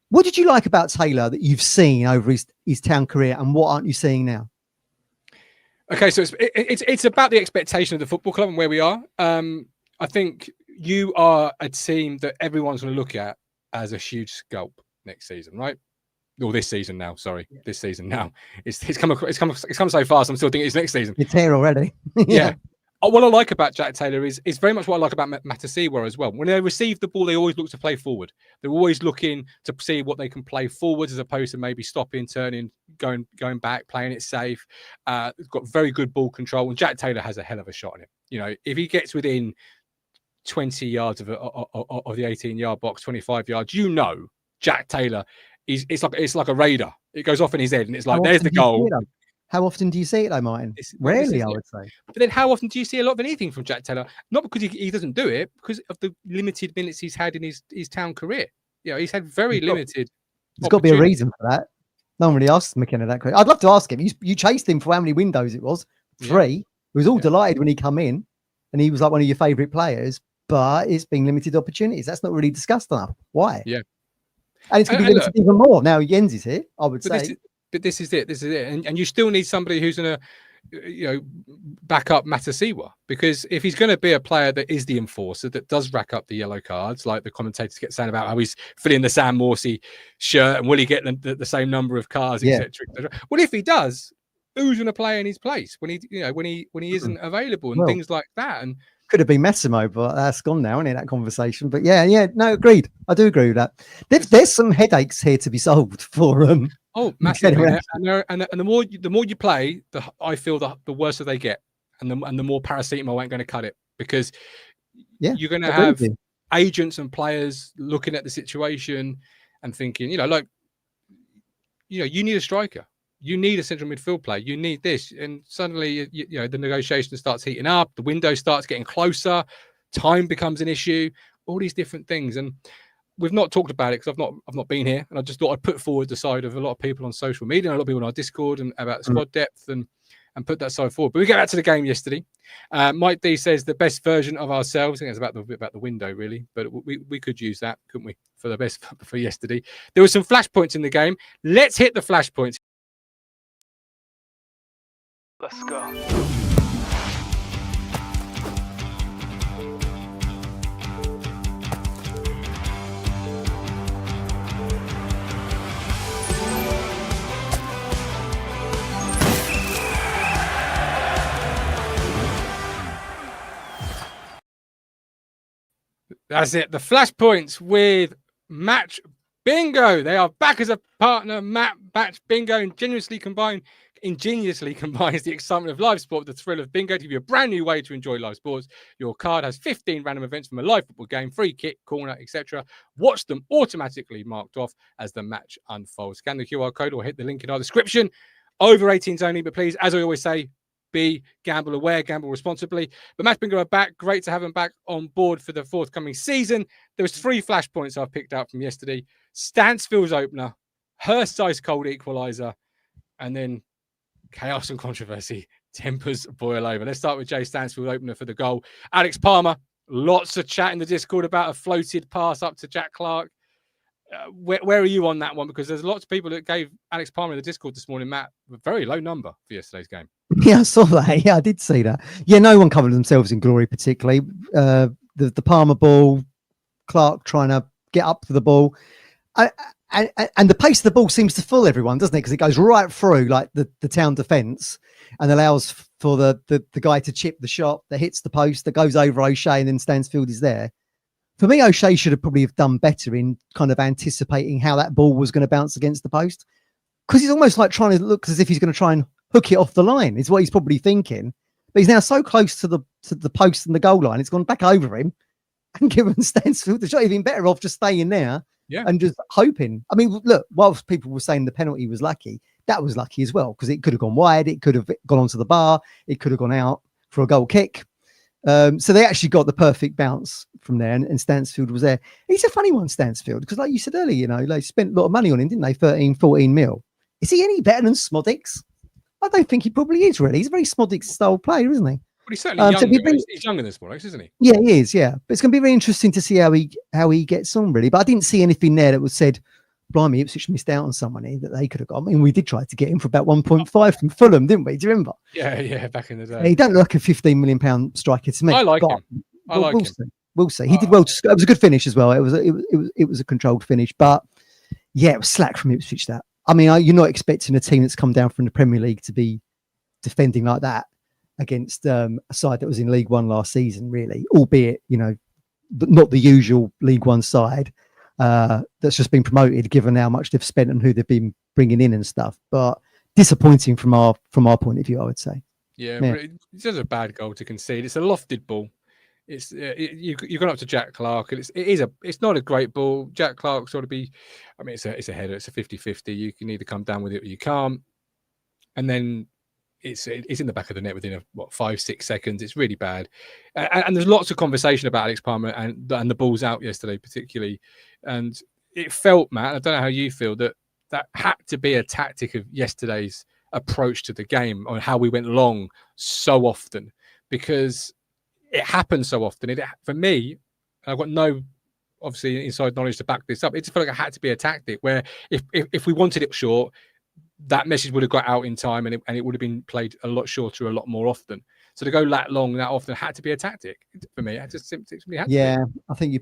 what did you like about Taylor that you've seen over his Town career, and what aren't you seeing now?
Okay, so it's about the expectation of the football club and where we are. I think you are a team that everyone's going to look at as a huge scalp next season, right? Or this season now. Sorry, this season now. It's come so fast. I'm still thinking it's next season.
It's here already.
Yeah. What I like about Jack Taylor is very much what I like about Matasiwa as well. When they receive the ball, they always look to play forward. They're always looking to see what they can play forwards as opposed to maybe stopping, turning, going back, playing it safe. Got very good ball control, and Jack Taylor has a hell of a shot on him. If he gets within 20 yards of the 18-yard box, 25 yards, Jack Taylor it's like a radar. It goes off in his head, and it's like, there's the goal.
How often do you see it, though, Martin? Rarely, I would say.
But then how often do you see a lot of anything from Jack Taylor? Not because he doesn't do it, because of the limited minutes he's had in his Town career. He's had very limited.
There's got to be a reason for that. No one really asks McKenna that question. I'd love to ask him. You chased him for how many windows it was? 3. He was all delighted when he come in, and he was like one of your favourite players, but it's been limited opportunities. That's not really discussed enough. Why?
Yeah.
And it's going to be limited even more. Now Jens is here, I would say.
But this is it. And you still need somebody who's going to, back up Matasiwa, because if he's going to be a player that is the enforcer, that does rack up the yellow cards, like the commentators get saying about how he's filling the Sam Morsey shirt and will he get the same number of cards, etc. Well, if he does, who's going to play in his place when he isn't available and things like that? And
could have been Massimo, but that's gone now, isn't it, that conversation? But no, agreed. I do agree with that. There's some headaches here to be solved for
Oh, massively. And the more you play, I feel the worse they get, and the more paracetamol ain't going to cut it, because you're going to have agents and players looking at the situation and thinking, you need a striker, you need a central midfield player, you need this, and suddenly the negotiation starts heating up, the window starts getting closer, time becomes an issue, all these different things. And we've not talked about it because I've not been here, and I just thought I'd put forward the side of a lot of people on social media, and a lot of people on our Discord, and about squad depth and put that side forward. But we get back to the game yesterday. Mike D says the best version of ourselves. I think it's about the window really, but we could use that, couldn't we, for the best for yesterday. There were some flashpoints in the game. Let's hit the flashpoints.
Let's go.
That's it. The flashpoints with Match Bingo. They are back as a partner. Match Bingo ingeniously combines the excitement of live sport with the thrill of bingo to give you a brand new way to enjoy live sports. Your card has 15 random events from a live football game, free kick, corner, etc. Watch them automatically marked off as the match unfolds. Scan the QR code or hit the link in our description. Over 18s only, but please, as I always say, be gamble aware, gamble responsibly. But Match Bingo are back. Great to have them back on board for the forthcoming season. There was 3 flashpoints I've picked out from yesterday. Stansfield's opener, Hurst's ice cold equaliser, and then chaos and controversy. Tempers boil over. Let's start with Jay Stansfield opener for the goal. Alex Palmer, lots of chat in the Discord about a floated pass up to Jack Clarke. Where are you on that one? Because there's lots of people that gave Alex Palmer in the Discord this morning, Matt, a very low number for yesterday's game.
Yeah, I saw that. Yeah, I did see that. Yeah, no one covered themselves in glory particularly. The Palmer ball, Clarke trying to get up to the ball. And the pace of the ball seems to fool everyone, doesn't it? Because it goes right through like the town defence and allows for the guy to chip the shot that hits the post, that goes over O'Shea, and then Stansfield is there. For me, O'Shea should have probably done better in kind of anticipating how that ball was going to bounce against the post, because he's almost like trying to look as if he's going to try and hook it off the line, is what he's probably thinking. But he's now so close to the post and the goal line, it's gone back over him and given Stansfield the shot. Even better off just staying there and just hoping. I mean, look, whilst people were saying the penalty was lucky, that was lucky as well, because it could have gone wide, it could have gone onto the bar, it could have gone out for a goal kick. So they actually got the perfect bounce from there, and Stansfield was there. He's a funny one, Stansfield, because like you said earlier, they spent a lot of money on him, didn't they? 13, 14 mil. Is he any better than Smodix? I don't think he probably is, really. He's a very Smodix style player, isn't he?
But he's certainly younger. He's younger than Smodix, isn't he?
Yeah, he is, yeah. But it's going to be very interesting to see how he gets on, really. But I didn't see anything there that was said, blimey, Ipswich missed out on someone here that they could have got. I mean, we did try to get him for about 1.5 from Fulham, didn't we? Do you remember?
Yeah, back in the day.
He don't look like a £15 million striker to me.
I like him.
We'll see. We'll see. He did well. It was a good finish as well. It was a controlled finish, but yeah, it was slack from Ipswich. That, I mean, you're not expecting a team that's come down from the Premier League to be defending like that against a side that was in League One last season, really, albeit not the usual League One side that's just been promoted, given how much they've spent and who they've been bringing in and stuff. But disappointing from our point of view, I would say.
Yeah. But it's just a bad goal to concede. It's a lofted ball. It's you've gone up to Jack Clarke, and it's not a great ball. Jack Clarke sort of be, I mean, it's a header. It's a 50-50. You can either come down with it or you can't. And then it's in the back of the net within 5-6 seconds. It's really bad. And there's lots of conversation about Alex Palmer and the balls out yesterday, particularly. And it felt, Matt, I don't know how you feel, that had to be a tactic of yesterday's approach to the game, on how we went long so often, because it happens so often. For me, I've got no, obviously, inside knowledge to back this up. It just felt like it had to be a tactic where if we wanted it short, that message would have got out in time, and it would have been played a lot shorter, a lot more often. So to go that long, that often had to be a tactic for me. It just simply had to be.
I think you're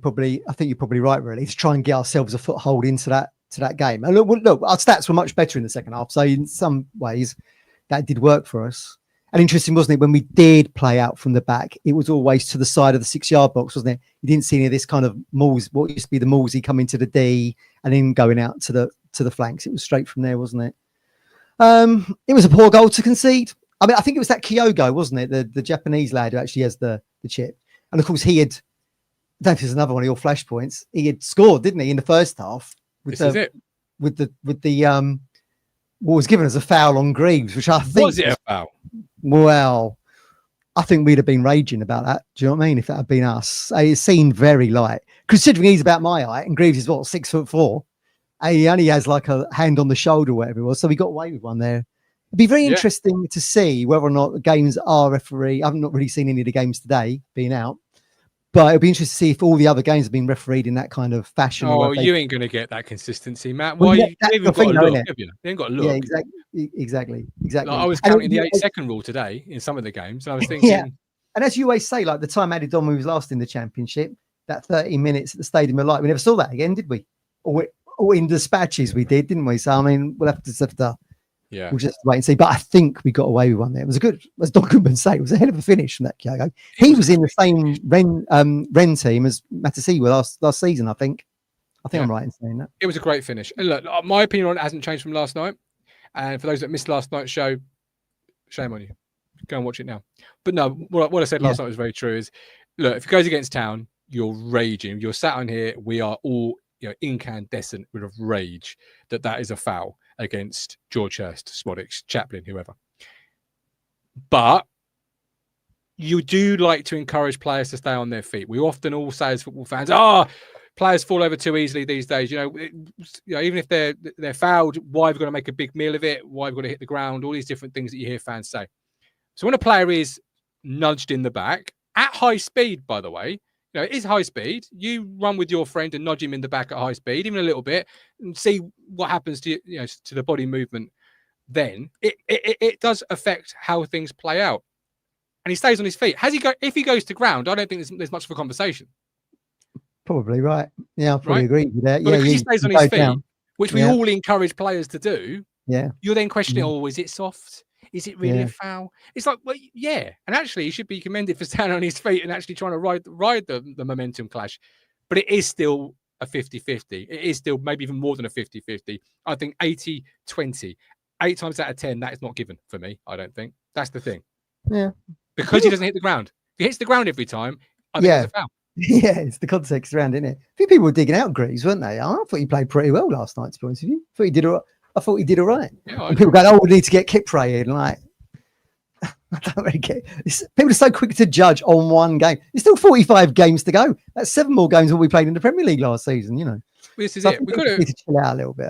probably right, really, to try and get ourselves a foothold into that game. And look, our stats were much better in the second half, so in some ways that did work for us. And interesting, wasn't it, when we did play out from the back, it was always to the side of the 6-yard box, wasn't it? You didn't see any of this kind of what used to be the Moulsey coming to the D and then going out to the flanks. It was straight from there, wasn't it? It was a poor goal to concede. I mean, I think it was that Kyogo, wasn't it? The Japanese lad who actually has the chip. And of course, I don't know if there's another one of your flashpoints. He had scored, didn't he, in the first half? With what was given as a foul on Greaves, which I think
was it a foul?
Well, I think we'd have been raging about that. Do you know what I mean? If that had been us, it seemed very light, considering he's about my height and Greaves is 6'4". He only has like a hand on the shoulder, whatever it was. So we got away with one there. It'd be very interesting to see whether or not the games are refereed. I've not really seen any of the games today being out, but it'll be interesting to see if all the other games have been refereed in that kind of fashion.
Oh, you ain't going to get that consistency, Matt. Why? You ain't got to look, have you? You ain't got to look.
Yeah, exactly. Like
I was counting the 8-second rule today in some of the games, and I was thinking.
Yeah, and as you always say, like the time added on when we was last in the Championship, that 30 minutes at the Stadium of Light, we never saw that again, did we? Or in dispatches we did, didn't we? So I mean, we'll have to we'll just wait and see. But I think we got away with one there. It was a good, as Don Goodman say, it was a hell of a finish from that Kyogo. He was in the same Ren team as Matasiwa last season, I think. I'm right in saying that.
It was a great finish. And look, my opinion on it hasn't changed from last night. And for those that missed last night's show, shame on you. Go and watch it now. But no, what I said last night was very true. Is look, if it goes against Town, you're raging. You're sat on here. We are all incandescent with rage that is a foul against George Hurst, Smodics, Chaplin, whoever. But you do like to encourage players to stay on their feet. We often all say as football fans, players fall over too easily these days. Even if they're fouled, why have we got to make a big meal of it? Why have we got to hit the ground? All these different things that you hear fans say. So when a player is nudged in the back at high speed, by the way, it is high speed. You run with your friend and nudge him in the back at high speed, even a little bit, and see what happens to to the body movement. Then it does affect how things play out. And he stays on his feet. If he goes to ground, I don't think there's much of a conversation.
Probably right. Yeah, I probably agree with that.
But because he stays on his feet, which we all encourage players to do.
Yeah,
you're then questioning, is it soft? Is it really a foul? It's like, well, yeah. And actually, he should be commended for standing on his feet and actually trying to ride the momentum clash. But it is still a 50-50. It is still maybe even more than a 50-50. I think 80-20. 8 times out of 10, that is not given for me, I don't think. That's the thing.
Yeah.
Because he doesn't hit the ground. If he hits the ground every time, I think it's a foul.
Yeah, it's the context around, isn't it? A few people were digging out Greaves, weren't they? I thought he played pretty well last night, to be honest with you. I thought he did all right. Yeah, and people go, we need to get Kipre in. Like, I don't really get it. People are so quick to judge on one game. There's still 45 games to go. That's 7 more games than we played in the Premier League last season,
This is it. We've got
to chill out a little bit.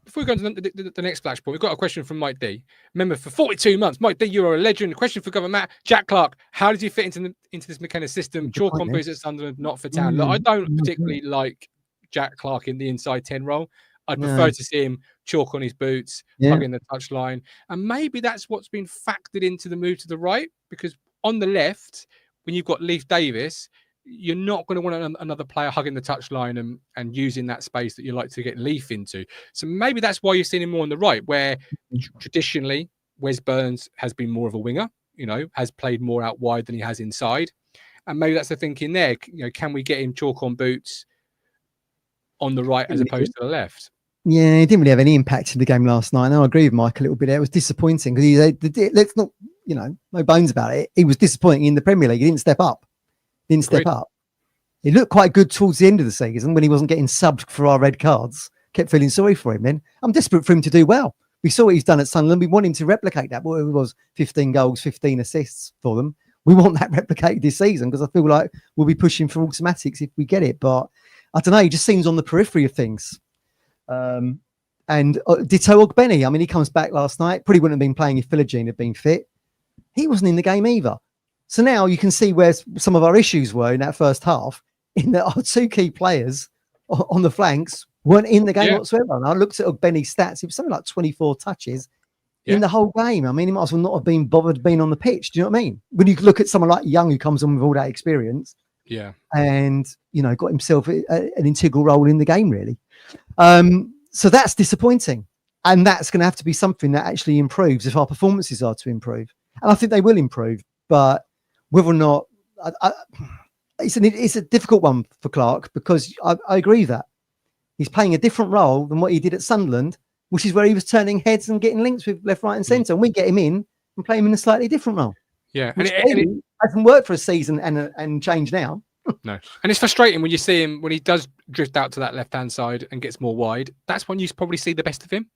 Before we go on to the next flashpoint, we've got a question from Mike D. Remember, for 42 months, Mike D, you are a legend. Question for Governor Matt. Jack Clarke, how did you fit into this McKenna system? Chalk on boots at Sunderland, not for Town. Look, I don't particularly like Jack Clarke in the inside 10 role. I'd prefer to see him chalk on his boots, hugging the touchline. And maybe that's what's been factored into the move to the right, because on the left, when you've got Leif Davis, you're not going to want another player hugging the touchline and using that space that you like to get Leaf into. So maybe that's why you're seeing him more on the right, where traditionally Wes Burns has been more of a winger, has played more out wide than he has inside. And maybe that's the thinking there. Can we get him chalk on boots on the right as opposed to the left?
Yeah, he didn't really have any impact in the game last night. No, I agree with Mike a little bit there. It was disappointing because let's not, no bones about it. He was disappointing in the Premier League. He didn't step up. He looked quite good towards the end of the season when he wasn't getting subbed for our red cards. Kept feeling sorry for him then. I'm desperate for him to do well. We saw what he's done at Sunderland. We want him to replicate that. What it was, 15 goals, 15 assists for them. We want that replicated this season because I feel like we'll be pushing for automatics if we get it. But I don't know. He just seems on the periphery of things. And ditto Ogbeni. I mean, he comes back last night. Probably wouldn't have been playing if Philogene had been fit. He wasn't in the game either. So now you can see where some of our issues were in that first half, in that our 2 key players on the flanks weren't in the game whatsoever. And I looked at Benny's stats. It was something like 24 touches in the whole game. I mean, he might as well not have been bothered being on the pitch. Do you know what I mean? When you look at someone like Young, who comes on with all that experience, and got himself an integral role in the game, really. So that's disappointing, and that's going to have to be something that actually improves if our performances are to improve. And I think they will improve, but whether or not, it's a difficult one for Clarke, because I agree that he's playing a different role than what he did at Sunderland, which is where he was turning heads and getting links with left, right, and centre. And we get him in and play him in a slightly different role. Yeah, and it hasn't worked for a season and change now.
No, and it's frustrating when you see him when he does drift out to that left-hand side and gets more wide. That's when you probably see the best of him,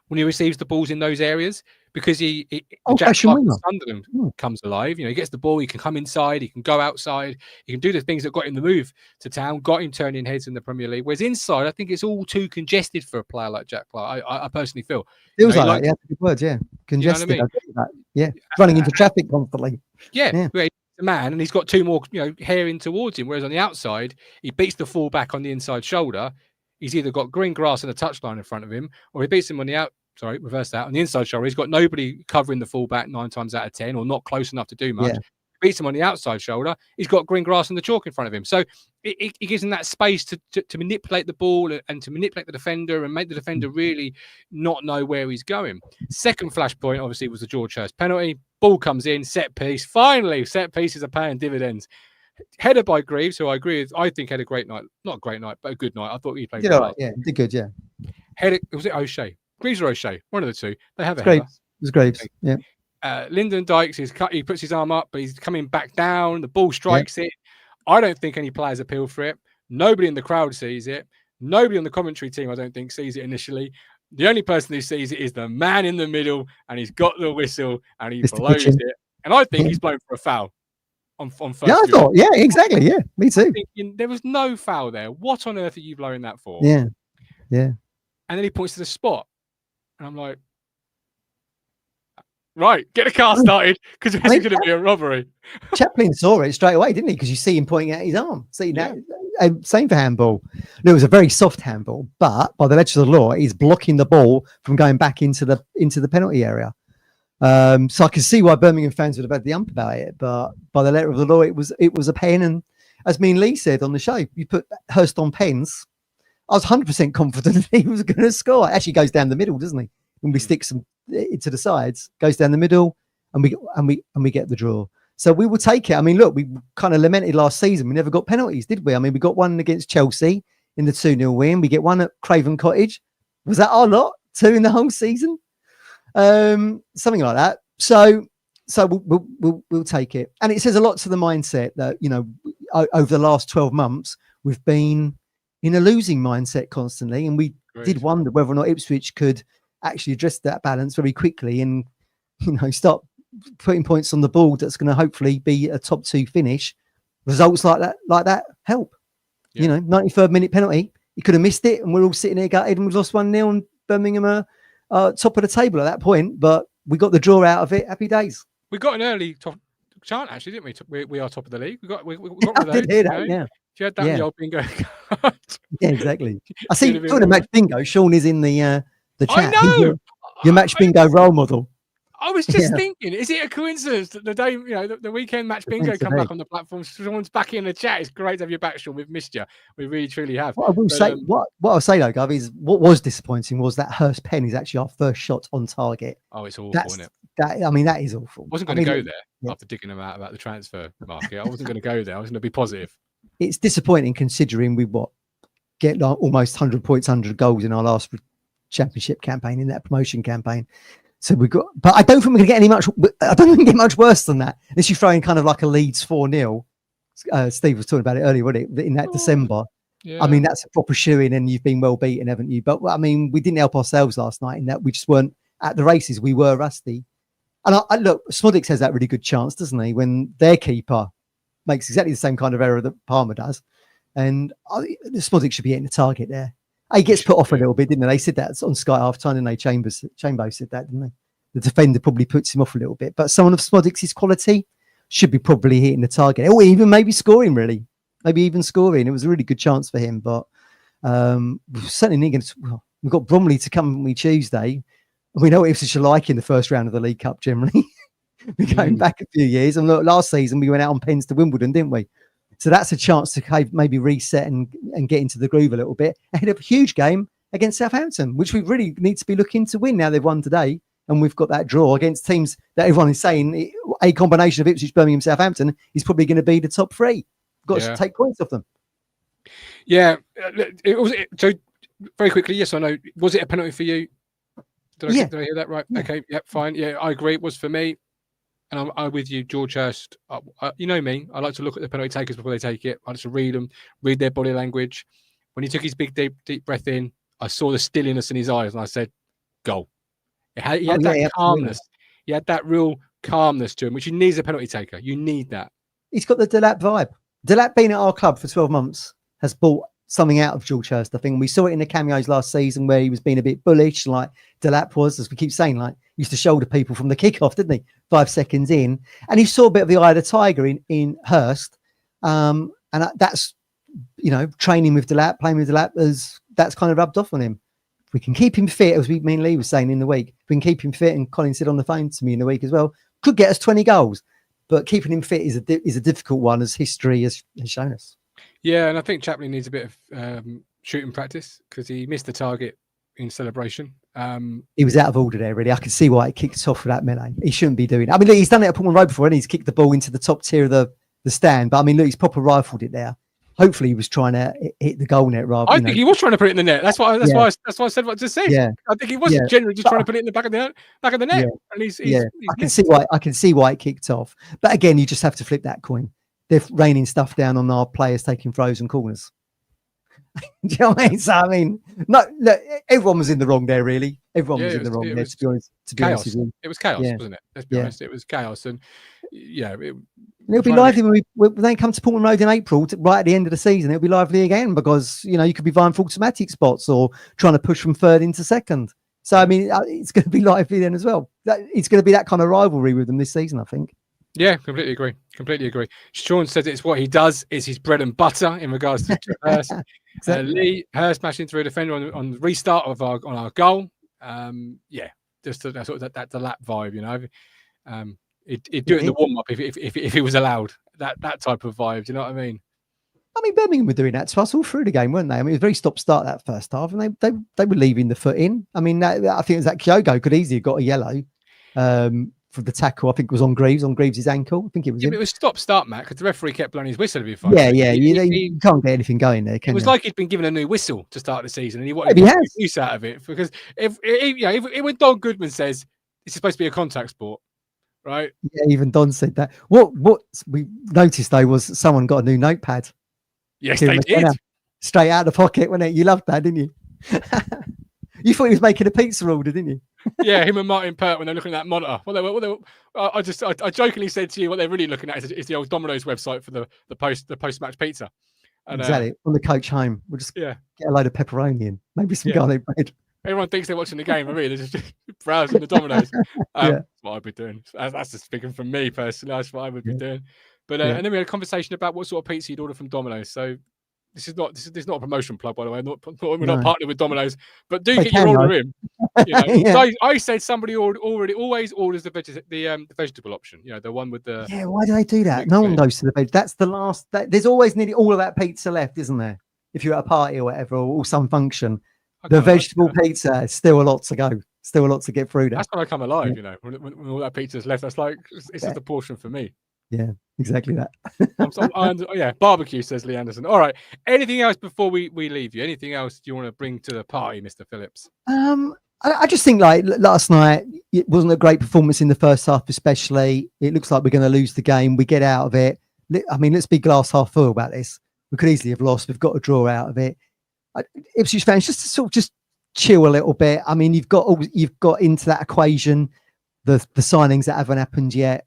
when he receives the balls in those areas, because Sunderland comes alive. He gets the ball, he can come inside, he can go outside, he can do the things that got him the move to Town, got him turning heads in the Premier League. Whereas inside, I think it's all too congested for a player like Jack Clarke. I personally feel.
Feels like that, good words, congested. You know what I mean? Yeah, running into traffic constantly.
Yeah. A man, and he's got two more hair in towards him, whereas on the outside he beats the full-back on the inside shoulder. He's either got green grass and a touchline in front of him, or he beats him on the reverse that, on the inside shoulder. He's got nobody covering the full-back 9 times out of 10, or not close enough to do much. Beats him on the outside shoulder, he's got green grass and the chalk in front of him, so it gives him that space to manipulate the ball and to manipulate the defender and make the defender really not know where he's going. Second flashpoint obviously was the George Hurst penalty. Ball comes in, set piece. Finally, set pieces are paying dividends. Headed by Greaves, who I agree with, I think had a great night. Not a great night, but a good night. I thought he played well.
Did good,
Headed, was it O'Shea? Greaves or O'Shea? One of the two. They have a
header. It was Greaves,
Lyndon Dykes, he puts his arm up, but he's coming back down. The ball strikes it. I don't think any players appeal for it. Nobody in the crowd sees it. Nobody on the commentary team, I don't think, sees it initially. The only person who sees it is the man in the middle, and he's got the whistle, and he blows it. And I think he's blown for a foul on first.
Yeah, I thought, exactly. Yeah, me too.
There was no foul there. What on earth are you blowing that for?
Yeah.
And then he points to the spot, and I'm like, right, get the car started, because it's going to be a robbery.
Chaplin saw it straight away, didn't he? Because you see him pointing at his arm. See that? Same for handball. No, it was a very soft handball, but by the letter of the law, he's blocking the ball from going back into the penalty area. So I can see why Birmingham fans would have had the ump about it, but by the letter of the law, it was a pen. And as me and Lee said on the show, you put Hurst on pens. I was 100% confident he was going to score. It actually goes down the middle, doesn't he? When we stick some into the sides, goes down the middle, and we get the draw. So we will take it. I mean, look, we kind of lamented last season we never got penalties, did we? I mean, we got one against Chelsea in the 2-0 win. We get one at Craven Cottage. Was that our lot? 2 in the whole season, something like that. So we'll take it. And it says a lot to the mindset that over the last 12 months we've been in a losing mindset constantly, and we did wonder whether or not Ipswich could actually address that balance very quickly and start putting points on the board. That's going to hopefully be a top 2 finish. Results like that help. 93rd minute penalty, you could have missed it, and we're all sitting here gutted, and we've lost 1-0, and Birmingham are top of the table at that point, but we got the draw out of it. Happy days.
We got an early top chant, actually, didn't we? We are top of the league. We got rid of those.
I did hear that, yeah.
If you had that in the old bingo card.
Yeah, exactly. I see talking of match bingo, Sean is in the chat.
I know.
Your match bingo role model.
I was just thinking, is it a coincidence that the day, the weekend match bingo come back on the platform? Someone's back in the chat. It's great to have you back, Sean. We've missed you. We really, truly have.
What I will say, what I'll say though, Gov, is what was disappointing was that Hurst pen is actually our first shot on target.
Oh, it's awful, isn't it?
That is awful.
I wasn't going to go there after digging them out about the transfer market. I wasn't going to go there. I was going to be positive.
It's disappointing considering we get like almost 100 points, 100 goals in our last championship campaign, in that promotion campaign. So but I don't think we're going to get I don't think we can get much worse than that. Unless you throw in kind of like a Leeds 4-0. Steve was talking about it earlier, wasn't it? In that December. Yeah. I mean, that's a proper shoe-in, and you've been well beaten, haven't you? But I mean, we didn't help ourselves last night in that we just weren't at the races. We were rusty. And I look, Smodics has that really good chance, doesn't he? When their keeper makes exactly the same kind of error that Palmer does. And Smodics should be hitting the target there. He gets put off a little bit, didn't they? They said that on Sky half time, and Chambo said that, didn't they? The defender probably puts him off a little bit, but someone of Smodics' quality should be probably hitting the target, or even maybe scoring. Really, maybe even scoring. It was a really good chance for him, but We're certainly against. Well, we've got Bromley to come with Tuesday. We know what Ipswich are like in the first round of the League Cup generally. We're going back a few years, and look, last season we went out on pens to Wimbledon, didn't we? So that's a chance to maybe reset and get into the groove a little bit ahead of a huge game against Southampton, which we really need to be looking to win. Now they've won today, and we've got that draw against teams that everyone is saying a combination of Ipswich, Birmingham, Southampton is probably going to be the top three. We've got to take points off them.
Yeah, so very quickly, yes or no? Was it a penalty for you? Did I hear that right? Yeah. Okay, yeah, fine. Yeah, I agree. It was for me. And I'm with you, George Hurst. You know me. I like to look at the penalty takers before they take it. I like to read them, read their body language. When he took his big, deep breath in, I saw the stilliness in his eyes, and I said, "Goal." He had that calmness. He had that real calmness to him, which you need as a penalty taker. You need that. He's
got the Delap vibe. Delap being at our club for 12 months has brought something out of George Hurst. I think we saw it in the cameos last season where he was being a bit bullish, like Delap was, as we keep saying, like used to shoulder people from the kickoff, didn't he? 5 seconds in, and he saw a bit of the eye of the tiger in Hurst, and that's training with Delap, playing with Delap, that's kind of rubbed off on him. If we can keep him fit, as me and Lee was saying in the week, if we can keep him fit, and Colin said on the phone to me in the week as well, could get us 20 goals. But keeping him fit is a difficult one, as history has shown us.
Yeah, and I think Chaplin needs a bit of shooting practice because he missed the target in celebration.
He was out of order there, really. I can see why it kicked off for that melee. He shouldn't be doing it. I mean, look, he's done it at Pullman Road before, and he's kicked the ball into the top tier of the stand. But I mean, look, he's proper rifled it there. Hopefully, he was trying to hit the goal net rather.
I think he was trying to put it in the net. That's why I said what I just said.
Yeah.
I think he wasn't generally just trying to put it in the back of the net.
Yeah.
And he's
I can see why it kicked off. But again, you just have to flip that coin. They're raining stuff down on our players taking throws and corners. Do you know what I mean? So I mean, no, look, everyone was in the wrong there. Really, everyone was in the wrong there. To be honest,
it was chaos, wasn't it? Let's be honest, it was chaos, and
it'll be lively when they come to Portman Road in April, right at the end of the season. It'll be lively again because you could be vying for automatic spots or trying to push from third into second. So I mean, it's going to be lively then as well. It's going to be that kind of rivalry with them this season, I think.
Yeah, completely agree. Sean says it's what he does, is his bread and butter in regards to Hurst. Exactly. Lee Hurst smashing through a defender on the restart of our goal. Just that sort of that lap vibe, He'd do it in the warm up if he was allowed. That type of vibe. Do you know what I mean?
I mean, Birmingham were doing that to us all through the game, weren't they? I mean, it was very stop-start that first half, and they were leaving the foot in. I mean, I think it was that Kyogo could easily have got a yellow. For the tackle, I think it was on Greaves' ankle. I think it was.
Yeah, it was stop-start, Matt, because the referee kept blowing his whistle every 5
minutes. Yeah. You can't get anything going there. Can
it was
you?
like he'd been given a new whistle to start the season, and he wanted to get use out of it. Because if when Don Goodman says it's supposed to be a contact sport, right?
Yeah, even Don said that. What we noticed though was someone got a new notepad.
Yes, they did.
Straight out of the pocket, wasn't it? You loved that, didn't you? You thought he was making a pizza order, didn't you?
Yeah, him and Martin Pert when they're looking at that monitor. I jokingly said to you what they're really looking at is the old Domino's website for the post-match pizza. And,
exactly. On the coach home, we'll just get a load of pepperoni in, maybe some garlic bread.
Everyone thinks they're watching the game, but really they're just browsing the Domino's. That's what I'd be doing. That's just speaking from me personally. That's what I would be doing. But and then we had a conversation about what sort of pizza you'd order from Domino's. So this is not a promotion plug, by the way. We're not partnered with Domino's, but do get your order in. I said somebody always orders the vegetable option. The one with the
Why do they do that? No one goes to the veg. That's the last. There's always nearly all of that pizza left, isn't there? If you're at a party or whatever, or some function, the vegetable pizza is still a lot to go. Still a lot to get through.
That's when I come alive. When all that pizza's left, that's like it's just a portion for me.
Yeah, exactly that.
Barbecue, says Lee Anderson. All right. Anything else before we leave you? Anything else you want to bring to the party, Mr. Phillips?
I just think like last night, it wasn't a great performance in the first half, especially. It looks like we're going to lose the game. We get out of it. I mean, let's be glass half full about this. We could easily have lost. We've got to draw out of it. Ipswich fans, just to sort of just chill a little bit. I mean, you've got into that equation the signings that haven't happened yet.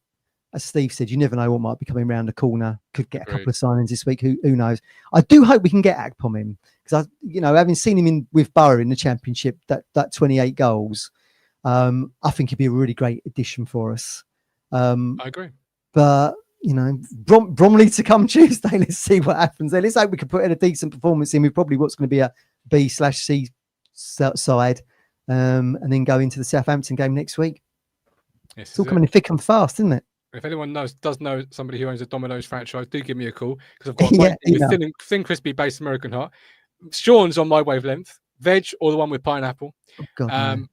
As Steve said, you never know what might be coming around the corner. Could get a couple of signings this week. Who knows? I do hope we can get Agpom in because having seen him with Borough in the Championship, that 28 goals, I think he'd be a really great addition for us.
I agree.
But you know, Bromley to come Tuesday. Let's see what happens there. Let's hope we can put in a decent performance in with probably what's going to be a B/C side, and then go into the Southampton game next week.
Yes,
it's all coming in thick and fast, isn't it?
If anyone does know somebody who owns a Domino's franchise, do give me a call, because I've got with thin, crispy based American heart. Sean's on my wavelength, veg or the one with pineapple.
Oh, God,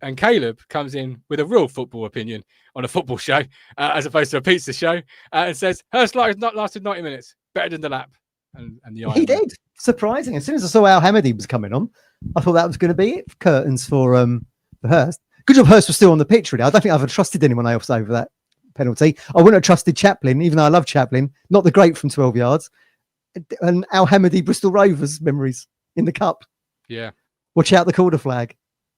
and Caleb comes in with a real football opinion on a football show, as opposed to a pizza show, and says Hurst lasted 90 minutes, better than the lap. And the
he did. Surprising. As soon as I saw Al Hamidi was coming on, I thought that was going to be it. Curtains for Hurst. Good job Hurst was still on the pitch, really. I don't think I've ever trusted anyone else over that penalty. I wouldn't have trusted Chaplin, even though I love Chaplin. Not the great from 12 yards. And Al Hamidi, Bristol Rovers memories in the cup.
Yeah.
Watch out the corner flag.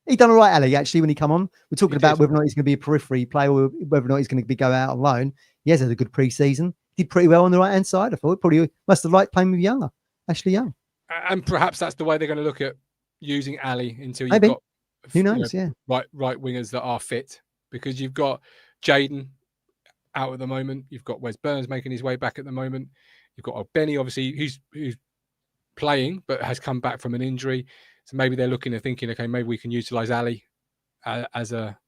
He done all right, Ali, actually, when he come on. We're talking about whether or not he's going to be a periphery player or whether or not he's going to go out on loan. He has had a good pre-season. Did pretty well on the right-hand side. I thought probably must have liked playing with Ashley Young.
And perhaps that's the way they're going to look at using Ali until you've
Maybe.
Got
who knows,
right wingers that are fit, because you've got Jaden out at the moment. You've got Wes Burns making his way back at the moment. You've got Benny, obviously, who's playing but has come back from an injury. So maybe they're looking and thinking, okay, maybe we can utilize Ali as a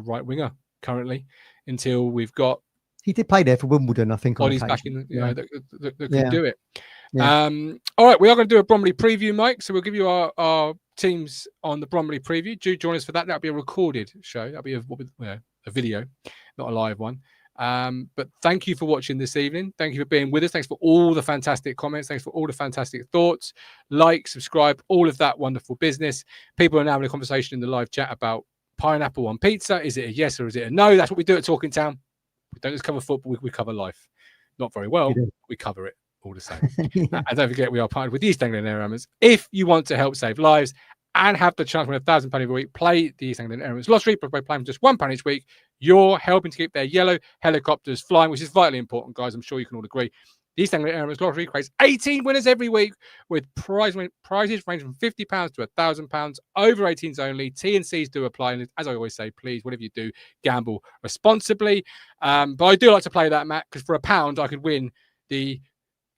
right winger currently until we've got.
He did play there for Wimbledon, I think.
Bodies back in, that can do it.
Yeah.
All right, we are going to do a Bromley preview, Mike. So we'll give you our teams on the Bromley preview. Do join us for that. That'll be a recorded show. That'll be a video, not a live one. But thank you for watching this evening. Thank you for being with us. Thanks for all the fantastic comments. Thanks for all the fantastic thoughts. Like, subscribe, all of that wonderful business. People are now having a conversation in the live chat about pineapple on pizza. Is it a yes or is it a no? That's what we do at Talking Town. We don't just cover football, we cover life. Not very well, we cover it all the same. And don't forget, we are partnered with the East Anglian Air Ambulance. If you want to help save lives and have the chance to win £1,000 every week, play the East Anglian Air Ambulance Lottery. But by playing just £1 each week, you're helping to keep their yellow helicopters flying, which is vitally important, guys. I'm sure you can all agree. The East Anglian Air Ambulance Lottery creates 18 winners every week with prizes ranging from £50 to £1,000. Over 18s only. T&Cs do apply. And as I always say, please, whatever you do, gamble responsibly. But I do like to play that, Matt, because for £1, I could win the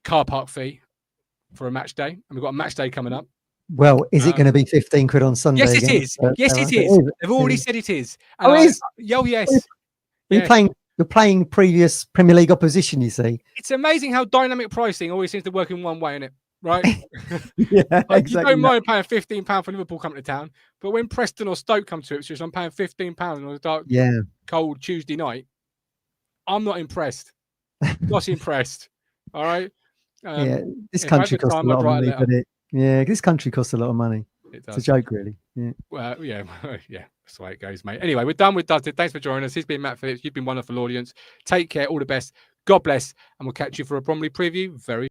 car park fee for a match day. And we've got a match day coming up.
Well, is it going to be 15 quid on Sunday?
Yes, it is. Yes, it is. They've already said it is. And
it is?
Oh, yes.
You're playing previous Premier League opposition, you see.
It's amazing how dynamic pricing always seems to work in one way, isn't it? Right?
Exactly.
You don't mind paying £15 for Liverpool coming to town, but when Preston or Stoke come to Ipswich, I'm paying £15 on a dark, cold Tuesday night. I'm not impressed. Not impressed. All right?
This country costs a lot of money, this country costs a lot of money. It's a joke, really. Yeah.
Well, yeah, that's the way it goes, mate. Anyway, we're done with Dusted. Thanks for joining us. He's been Matt Phillips. You've been wonderful audience. Take care. All the best. God bless. And we'll catch you for a Bromley preview very